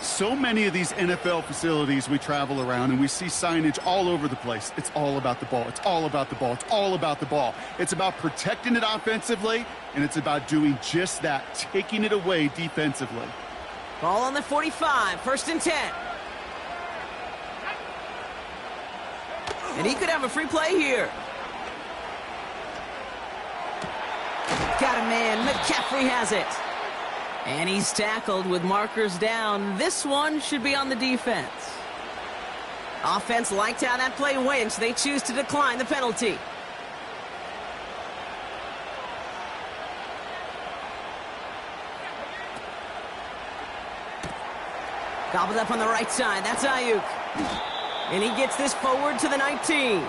S7: So many of these NFL facilities we travel around and we see signage all over the place. It's all about the ball. It's all about the ball. It's all about the ball. It's about protecting it offensively, and it's about doing just that, taking it away defensively.
S6: Ball on the 45, first and 10. And he could have a free play here. Got a man. McCaffrey has it. And he's tackled with markers down. This one should be on the defense. Offense liked how that play went. They choose to decline the penalty. Gobbled up on the right side. That's Ayuk. And he gets this forward to the 19.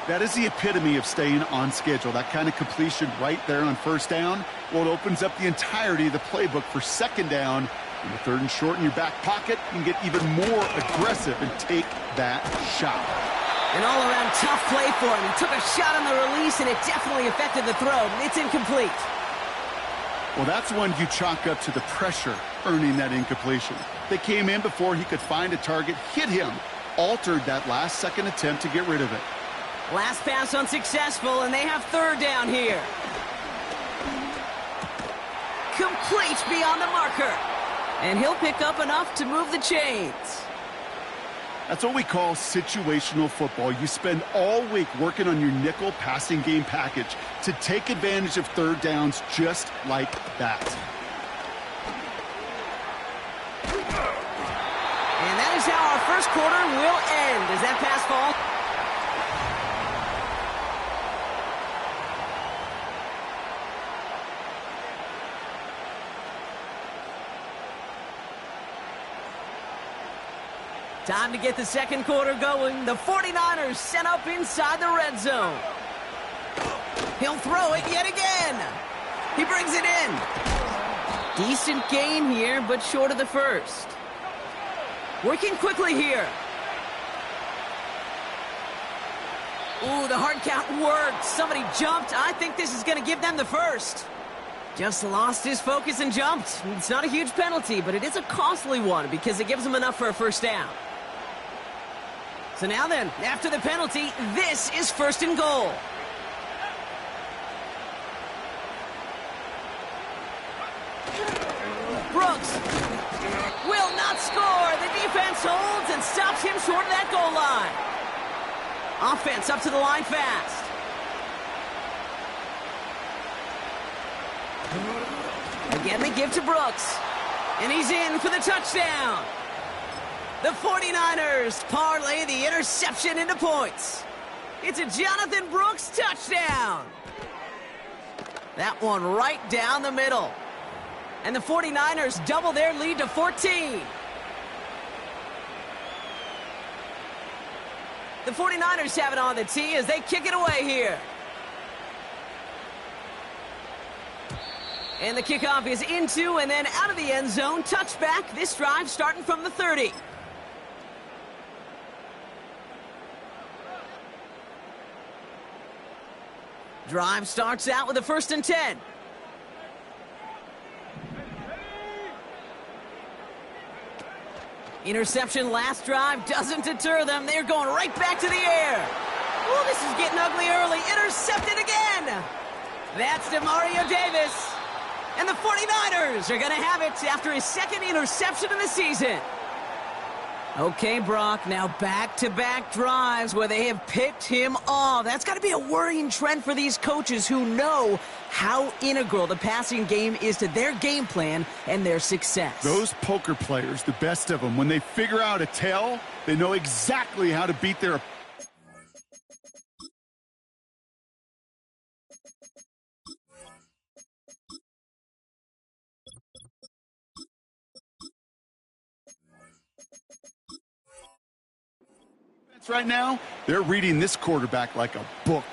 S7: That is the epitome of staying on schedule. That kind of completion right there on first down. Well, it opens up the entirety of the playbook for second down. In the third and short in your back pocket, you can get even more aggressive and take that shot.
S6: An all-around tough play for him. He took a shot on the release, and it definitely affected the throw. It's incomplete.
S7: Well, that's one you chalk up to the pressure earning that incompletion. They came in before he could find a target, hit him, altered that last-second attempt to get rid of it.
S6: Last pass unsuccessful, and they have third down here. Complete beyond the marker. And he'll pick up enough to move the chains.
S7: That's what we call situational football. You spend all week working on your nickel passing game package to take advantage of third downs just like that.
S6: And that is how our first quarter will end. Does that pass fall? Time to get the second quarter going. The 49ers set up inside the red zone. He'll throw it yet again. He brings it in. Decent gain here, but short of the first. Working quickly here. Ooh, the hard count worked. Somebody jumped. I think this is going to give them the first. Just lost his focus and jumped. It's not a huge penalty, but it is a costly one because it gives him enough for a first down. So now then, after the penalty, this is first and goal. Brooks will not score. The defense holds and stops him short of that goal line. Offense up to the line fast. Again, they give to Brooks. And he's in for the touchdown. The 49ers parlay the interception into points. It's a Jonathan Brooks touchdown. That one right down the middle. And the 49ers double their lead to 14. The 49ers have it on the tee as they kick it away here. And the kickoff is into and then out of the end zone. Touchback. This drive starting from the 30. Drive starts out with a 1st and 10. Interception last drive doesn't deter them. They're going right back to the air. Oh, this is getting ugly early. Intercepted again. That's DeMario Davis. And the 49ers are going to have it after his second interception of the season. Okay, Brock, now back-to-back drives where they have picked him off. That's got to be a worrying trend for these coaches who know how integral the passing game is to their game plan and their success.
S7: Those poker players, the best of them, when they figure out a tell, they know exactly how to beat their opponent. Right now, they're reading this quarterback like a book.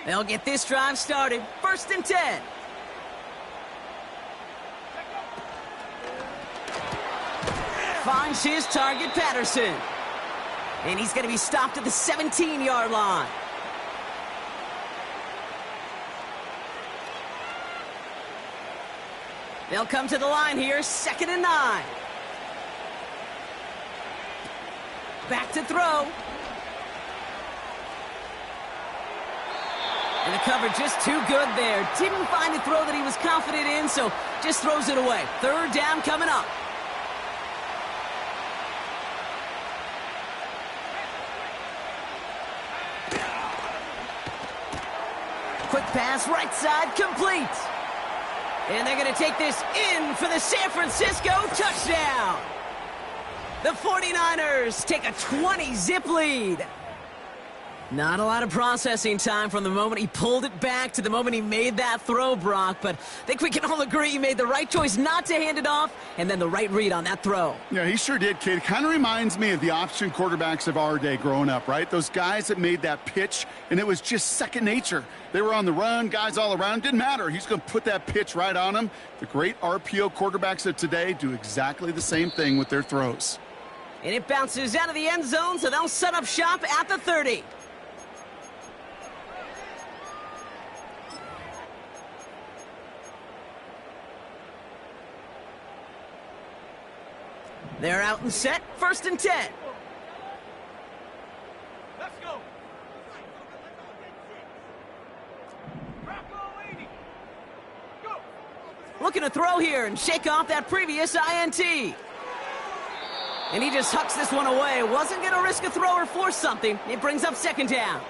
S6: They'll get this drive started. 1st and 10. Finds his target, Patterson. And he's going to be stopped at the 17-yard line. They'll come to the line here, 2nd and 9. Back to throw. And the cover just too good there. Didn't find a throw that he was confident in, so just throws it away. 3rd down coming up. Quick pass, right side, complete. And they're going to take this in for the San Francisco touchdown. The 49ers take a 20-zip lead. Not a lot of processing time from the moment he pulled it back to the moment he made that throw, Brock. But I think we can all agree he made the right choice not to hand it off and then the right read on that throw.
S7: Yeah, he sure did, kid. Kind of reminds me of the option quarterbacks of our day growing up, right? Those guys that made that pitch, and it was just second nature. They were on the run, guys all around. Didn't matter. He's going to put that pitch right on him. The great RPO quarterbacks of today do exactly the same thing with their throws.
S6: And it bounces out of the end zone, so they'll set up shop at the 30. They're out and set, 1st and 10.
S2: Let's go.
S6: looking to throw here and shake off that previous INT. And he just hucks this one away. Wasn't going to risk a throw or force something. It brings up second down.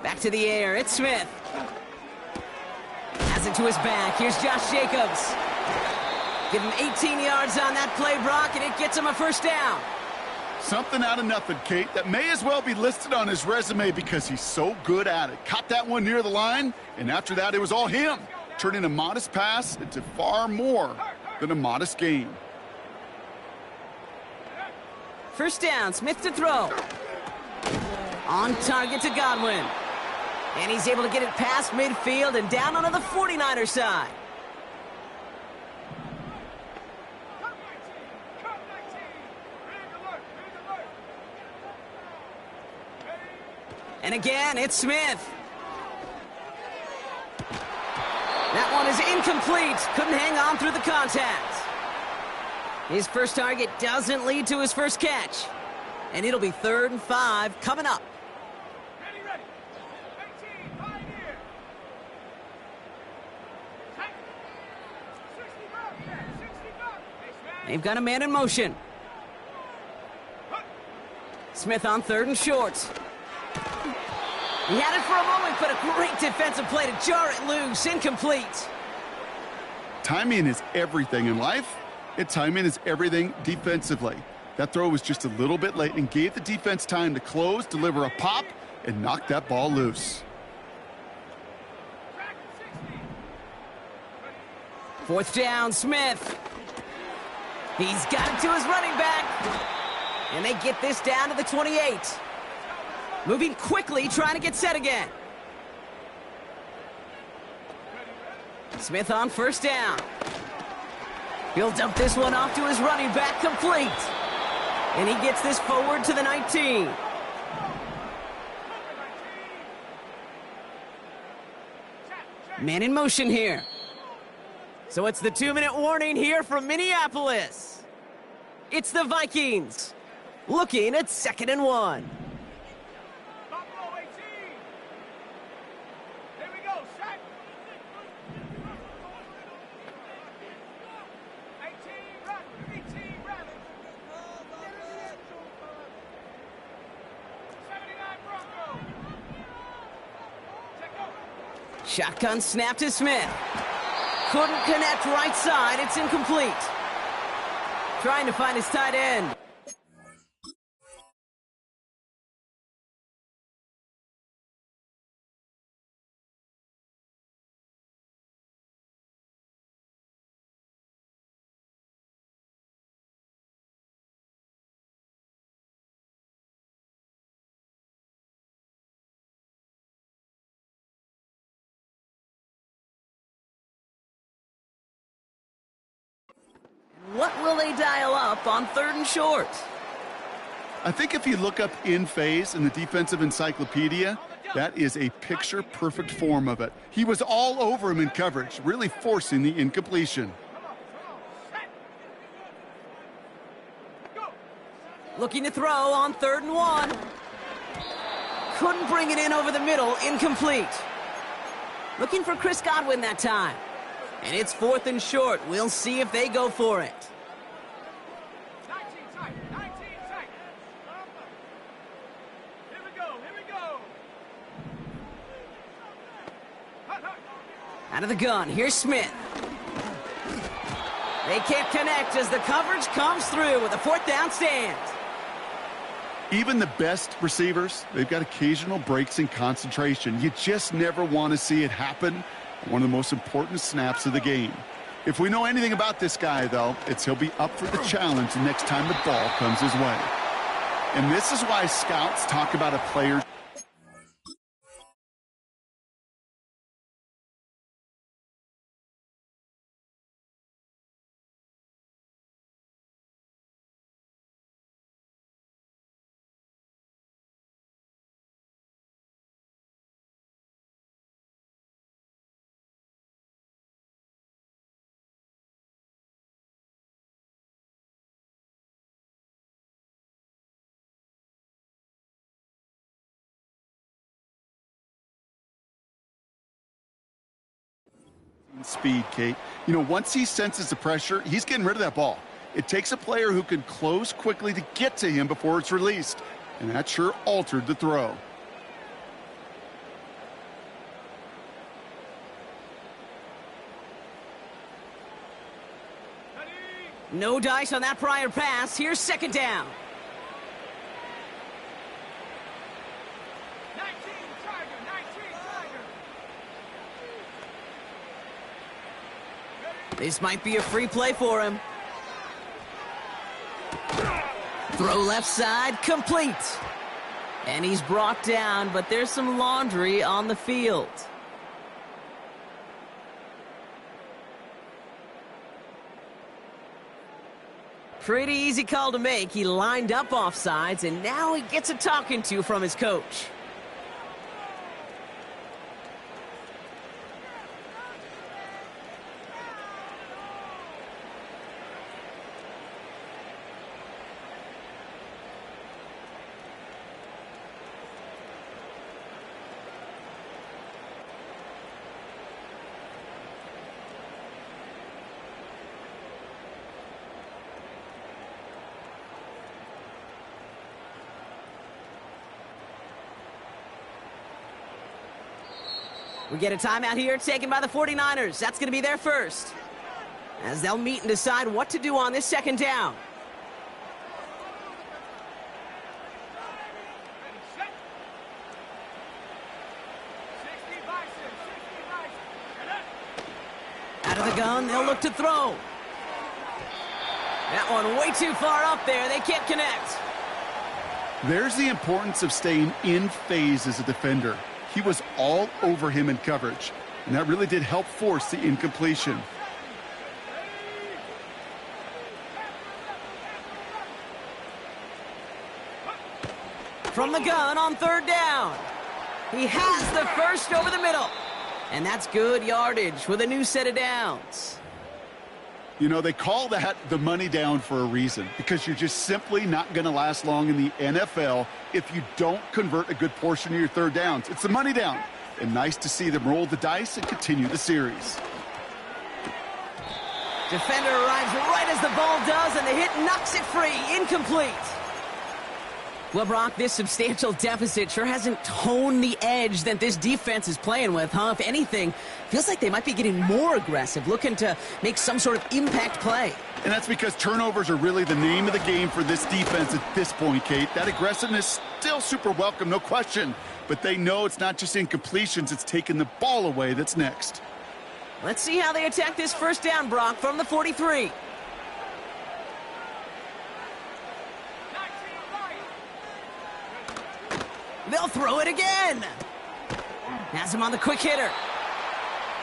S6: Back to the air. It's Smith. Has it to his back. Here's Josh Jacobs. Give him 18 yards on that play, Brock, and it gets him a first down.
S7: Something out of nothing, Kate, that may as well be listed on his resume because he's so good at it. Caught that one near the line, and after that, it was all him. Turning a modest pass into far more than a modest gain.
S6: First down, Smith to throw. On target to Godwin. And he's able to get it past midfield and down onto the 49er side. And again, it's Smith. That one is incomplete. Couldn't hang on through the contact. His first target doesn't lead to his first catch. And it'll be 3rd and 5 coming up. They've got a man in motion. Smith on 3rd and short. He had it for a moment, but a great defensive play to jar it loose. Incomplete.
S7: Timing is everything in life, and timing is everything defensively. That throw was just a little bit late and gave the defense time to close, deliver a pop, and knock that ball loose.
S6: 4th down, Smith. He's got it to his running back. And they get this down to the 28. Moving quickly, trying to get set again. Smith on 1st down. He'll dump this one off to his running back, complete. And he gets this forward to the 19. Man in motion here. So it's the 2-minute warning here from Minneapolis. It's the Vikings looking at 2nd and 1.
S2: Here we go, set. 18 run. 79 Bronco. Take over.
S6: Shotgun snap to Smith. Couldn't connect right side. It's incomplete. Trying to find his tight end. What will they dial up on 3rd and short?
S7: I think if you look up in phase in the defensive encyclopedia, that is a picture-perfect form of it. He was all over him in coverage, really forcing the incompletion.
S6: Looking to throw on 3rd and 1. Couldn't bring it in over the middle, incomplete. Looking for Chris Godwin that time. And it's 4th and short. We'll see if they go for it.
S2: 19 tight. Here we go.
S6: Out of the gun, here's Smith. They can't connect as the coverage comes through with a 4th down stand.
S7: Even the best receivers, they've got occasional breaks in concentration. You just never want to see it happen. One of the most important snaps of the game. If we know anything about this guy, though, it's he'll be up for the challenge the next time the ball comes his way. And this is why scouts talk about a player's speed, Kate. You know, once he senses the pressure, he's getting rid of that ball. It takes a player who can close quickly to get to him before it's released. And that sure altered the throw.
S6: No dice on that prior pass. Here's second down.
S2: 19, Tiger, 19, Tiger.
S6: This might be a free play for him. Throw left side, complete. And he's brought down, but there's some laundry on the field. Pretty easy call to make. He lined up offsides, and now he gets a talking to from his coach. We get a timeout here taken by the 49ers. That's going to be their first, as they'll meet and decide what to do on this second down. Out of the gun, they'll look to throw. That one way too far up there. They can't connect.
S7: There's the importance of staying in phase as a defender. He was all over him in coverage, and that really did help force the incompletion.
S6: From the gun on third down. He has the first over the middle. And that's good yardage with a new set of downs.
S7: You know, they call that the money down for a reason, because you're just simply not going to last long in the NFL if you don't convert a good portion of your third downs. It's the money down. And nice to see them roll the dice and continue the series.
S6: Defender arrives right as the ball does, and the hit knocks it free. Incomplete. Well, Brock, this substantial deficit sure hasn't toned the edge that this defense is playing with, huh? If anything, feels like they might be getting more aggressive, looking to make some sort of impact play.
S7: And that's because turnovers are really the name of the game for this defense at this point, Kate. That aggressiveness still super welcome, no question. But they know it's not just incompletions, it's taking the ball away that's next.
S6: Let's see how they attack this first down, Brock, from the 43. They'll throw it again. Has him on the quick hitter.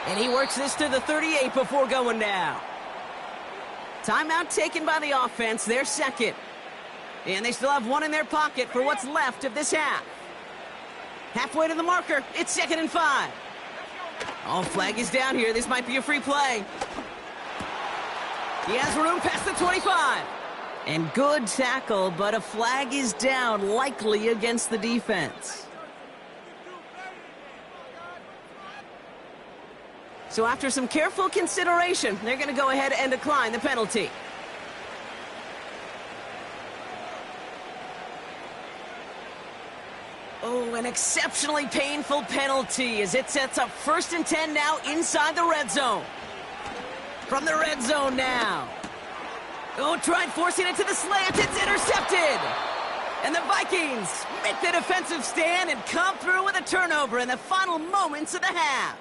S6: And he works this to the 38 before going down. Timeout taken by the offense, their second. And they still have one in their pocket for what's left of this half. Halfway to the marker, it's 2nd and 5. Oh, flag is down here. This might be a free play. He has room past the 25. And good tackle, but a flag is down, likely against the defense. So after some careful consideration, they're going to go ahead and decline the penalty. Oh, an exceptionally painful penalty as it sets up 1st and 10 now inside the red zone. From the red zone now. Oh, tried forcing it to the slant. It's intercepted. And the Vikings make the defensive stand and come through with a turnover in the final moments of the half.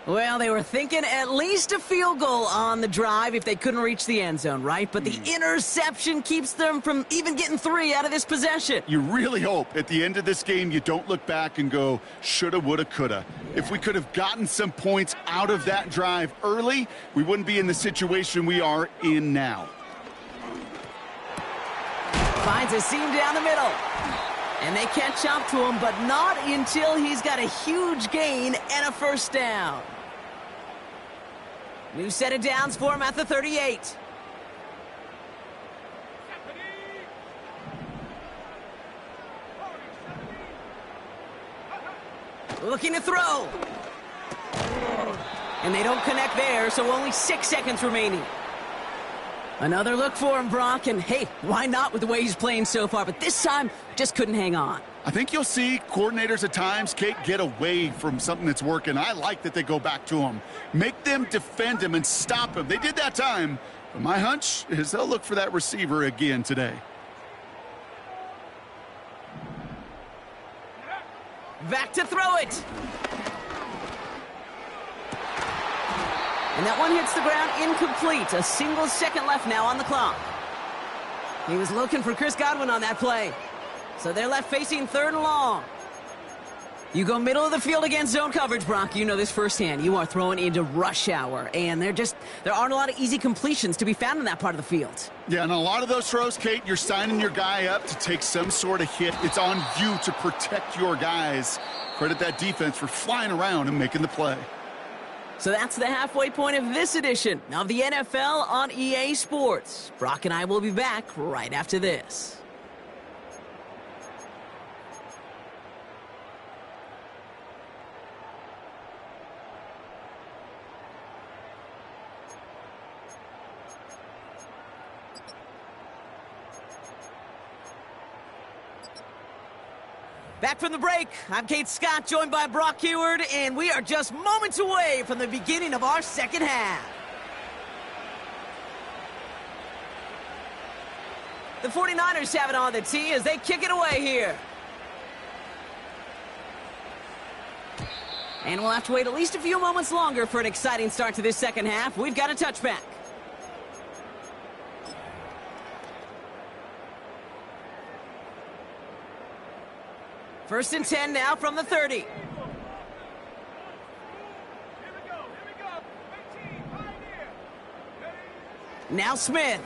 S6: Well, they were thinking at least a field goal on the drive if they couldn't reach the end zone, right? But the interception keeps them from even getting 3 out of this possession.
S7: You really hope at the end of this game you don't look back and go, shoulda, woulda, coulda. If we could have gotten some points out of that drive early, we wouldn't be in the situation we are in now.
S6: Finds a seam down the middle. And they catch up to him, but not until he's got a huge gain and a first down. New set of downs for him at the 38. Looking to throw. And they don't connect there, so only 6 seconds remaining. Another look for him, Brock, and hey, why not with the way he's playing so far? But this time, just couldn't hang on.
S7: I think you'll see coordinators at times, Kate, get away from something that's working. I like that they go back to him. Make them defend him and stop him. They did that time. But my hunch is they'll look for that receiver again today.
S6: Back to throw it. And that one hits the ground incomplete. A single second left now on the clock. He was looking for Chris Godwin on that play. So they're left facing 3rd and long. You go middle of the field against zone coverage, Brock. You know this firsthand. You are throwing into rush hour. And there aren't a lot of easy completions to be found in that part of the field.
S7: Yeah, and a lot of those throws, Kate, you're signing your guy up to take some sort of hit. It's on you to protect your guys. Credit that defense for flying around and making the play.
S6: So that's the halfway point of this edition of the NFL on EA Sports. Brock and I will be back right after this. Back from the break, I'm Kate Scott, joined by Brock Heward, and we are just moments away from the beginning of our second half. The 49ers have it on the tee as they kick it away here. And we'll have to wait at least a few moments longer for an exciting start to this second half. We've got a touchback. First and 10 now from the 30.
S2: Here we go. 18, pioneer.
S6: Now Smith.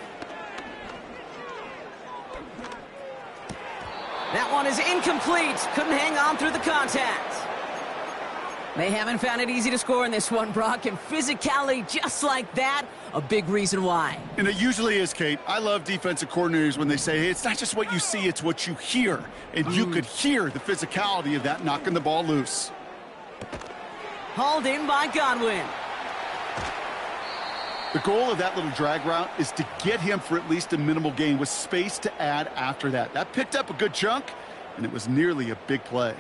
S6: That one is incomplete. Couldn't hang on through the contact. They haven't found it easy to score in this one, Brock, and physicality just like that, a big reason why.
S7: And it usually is, Kate. I love defensive coordinators when they say, hey, it's not just what you see, it's what you hear. And you could hear the physicality of that knocking the ball loose.
S6: Hauled in by Godwin.
S7: The goal of that little drag route is to get him for at least a minimal gain with space to add after that. That picked up a good chunk, and it was nearly a big play.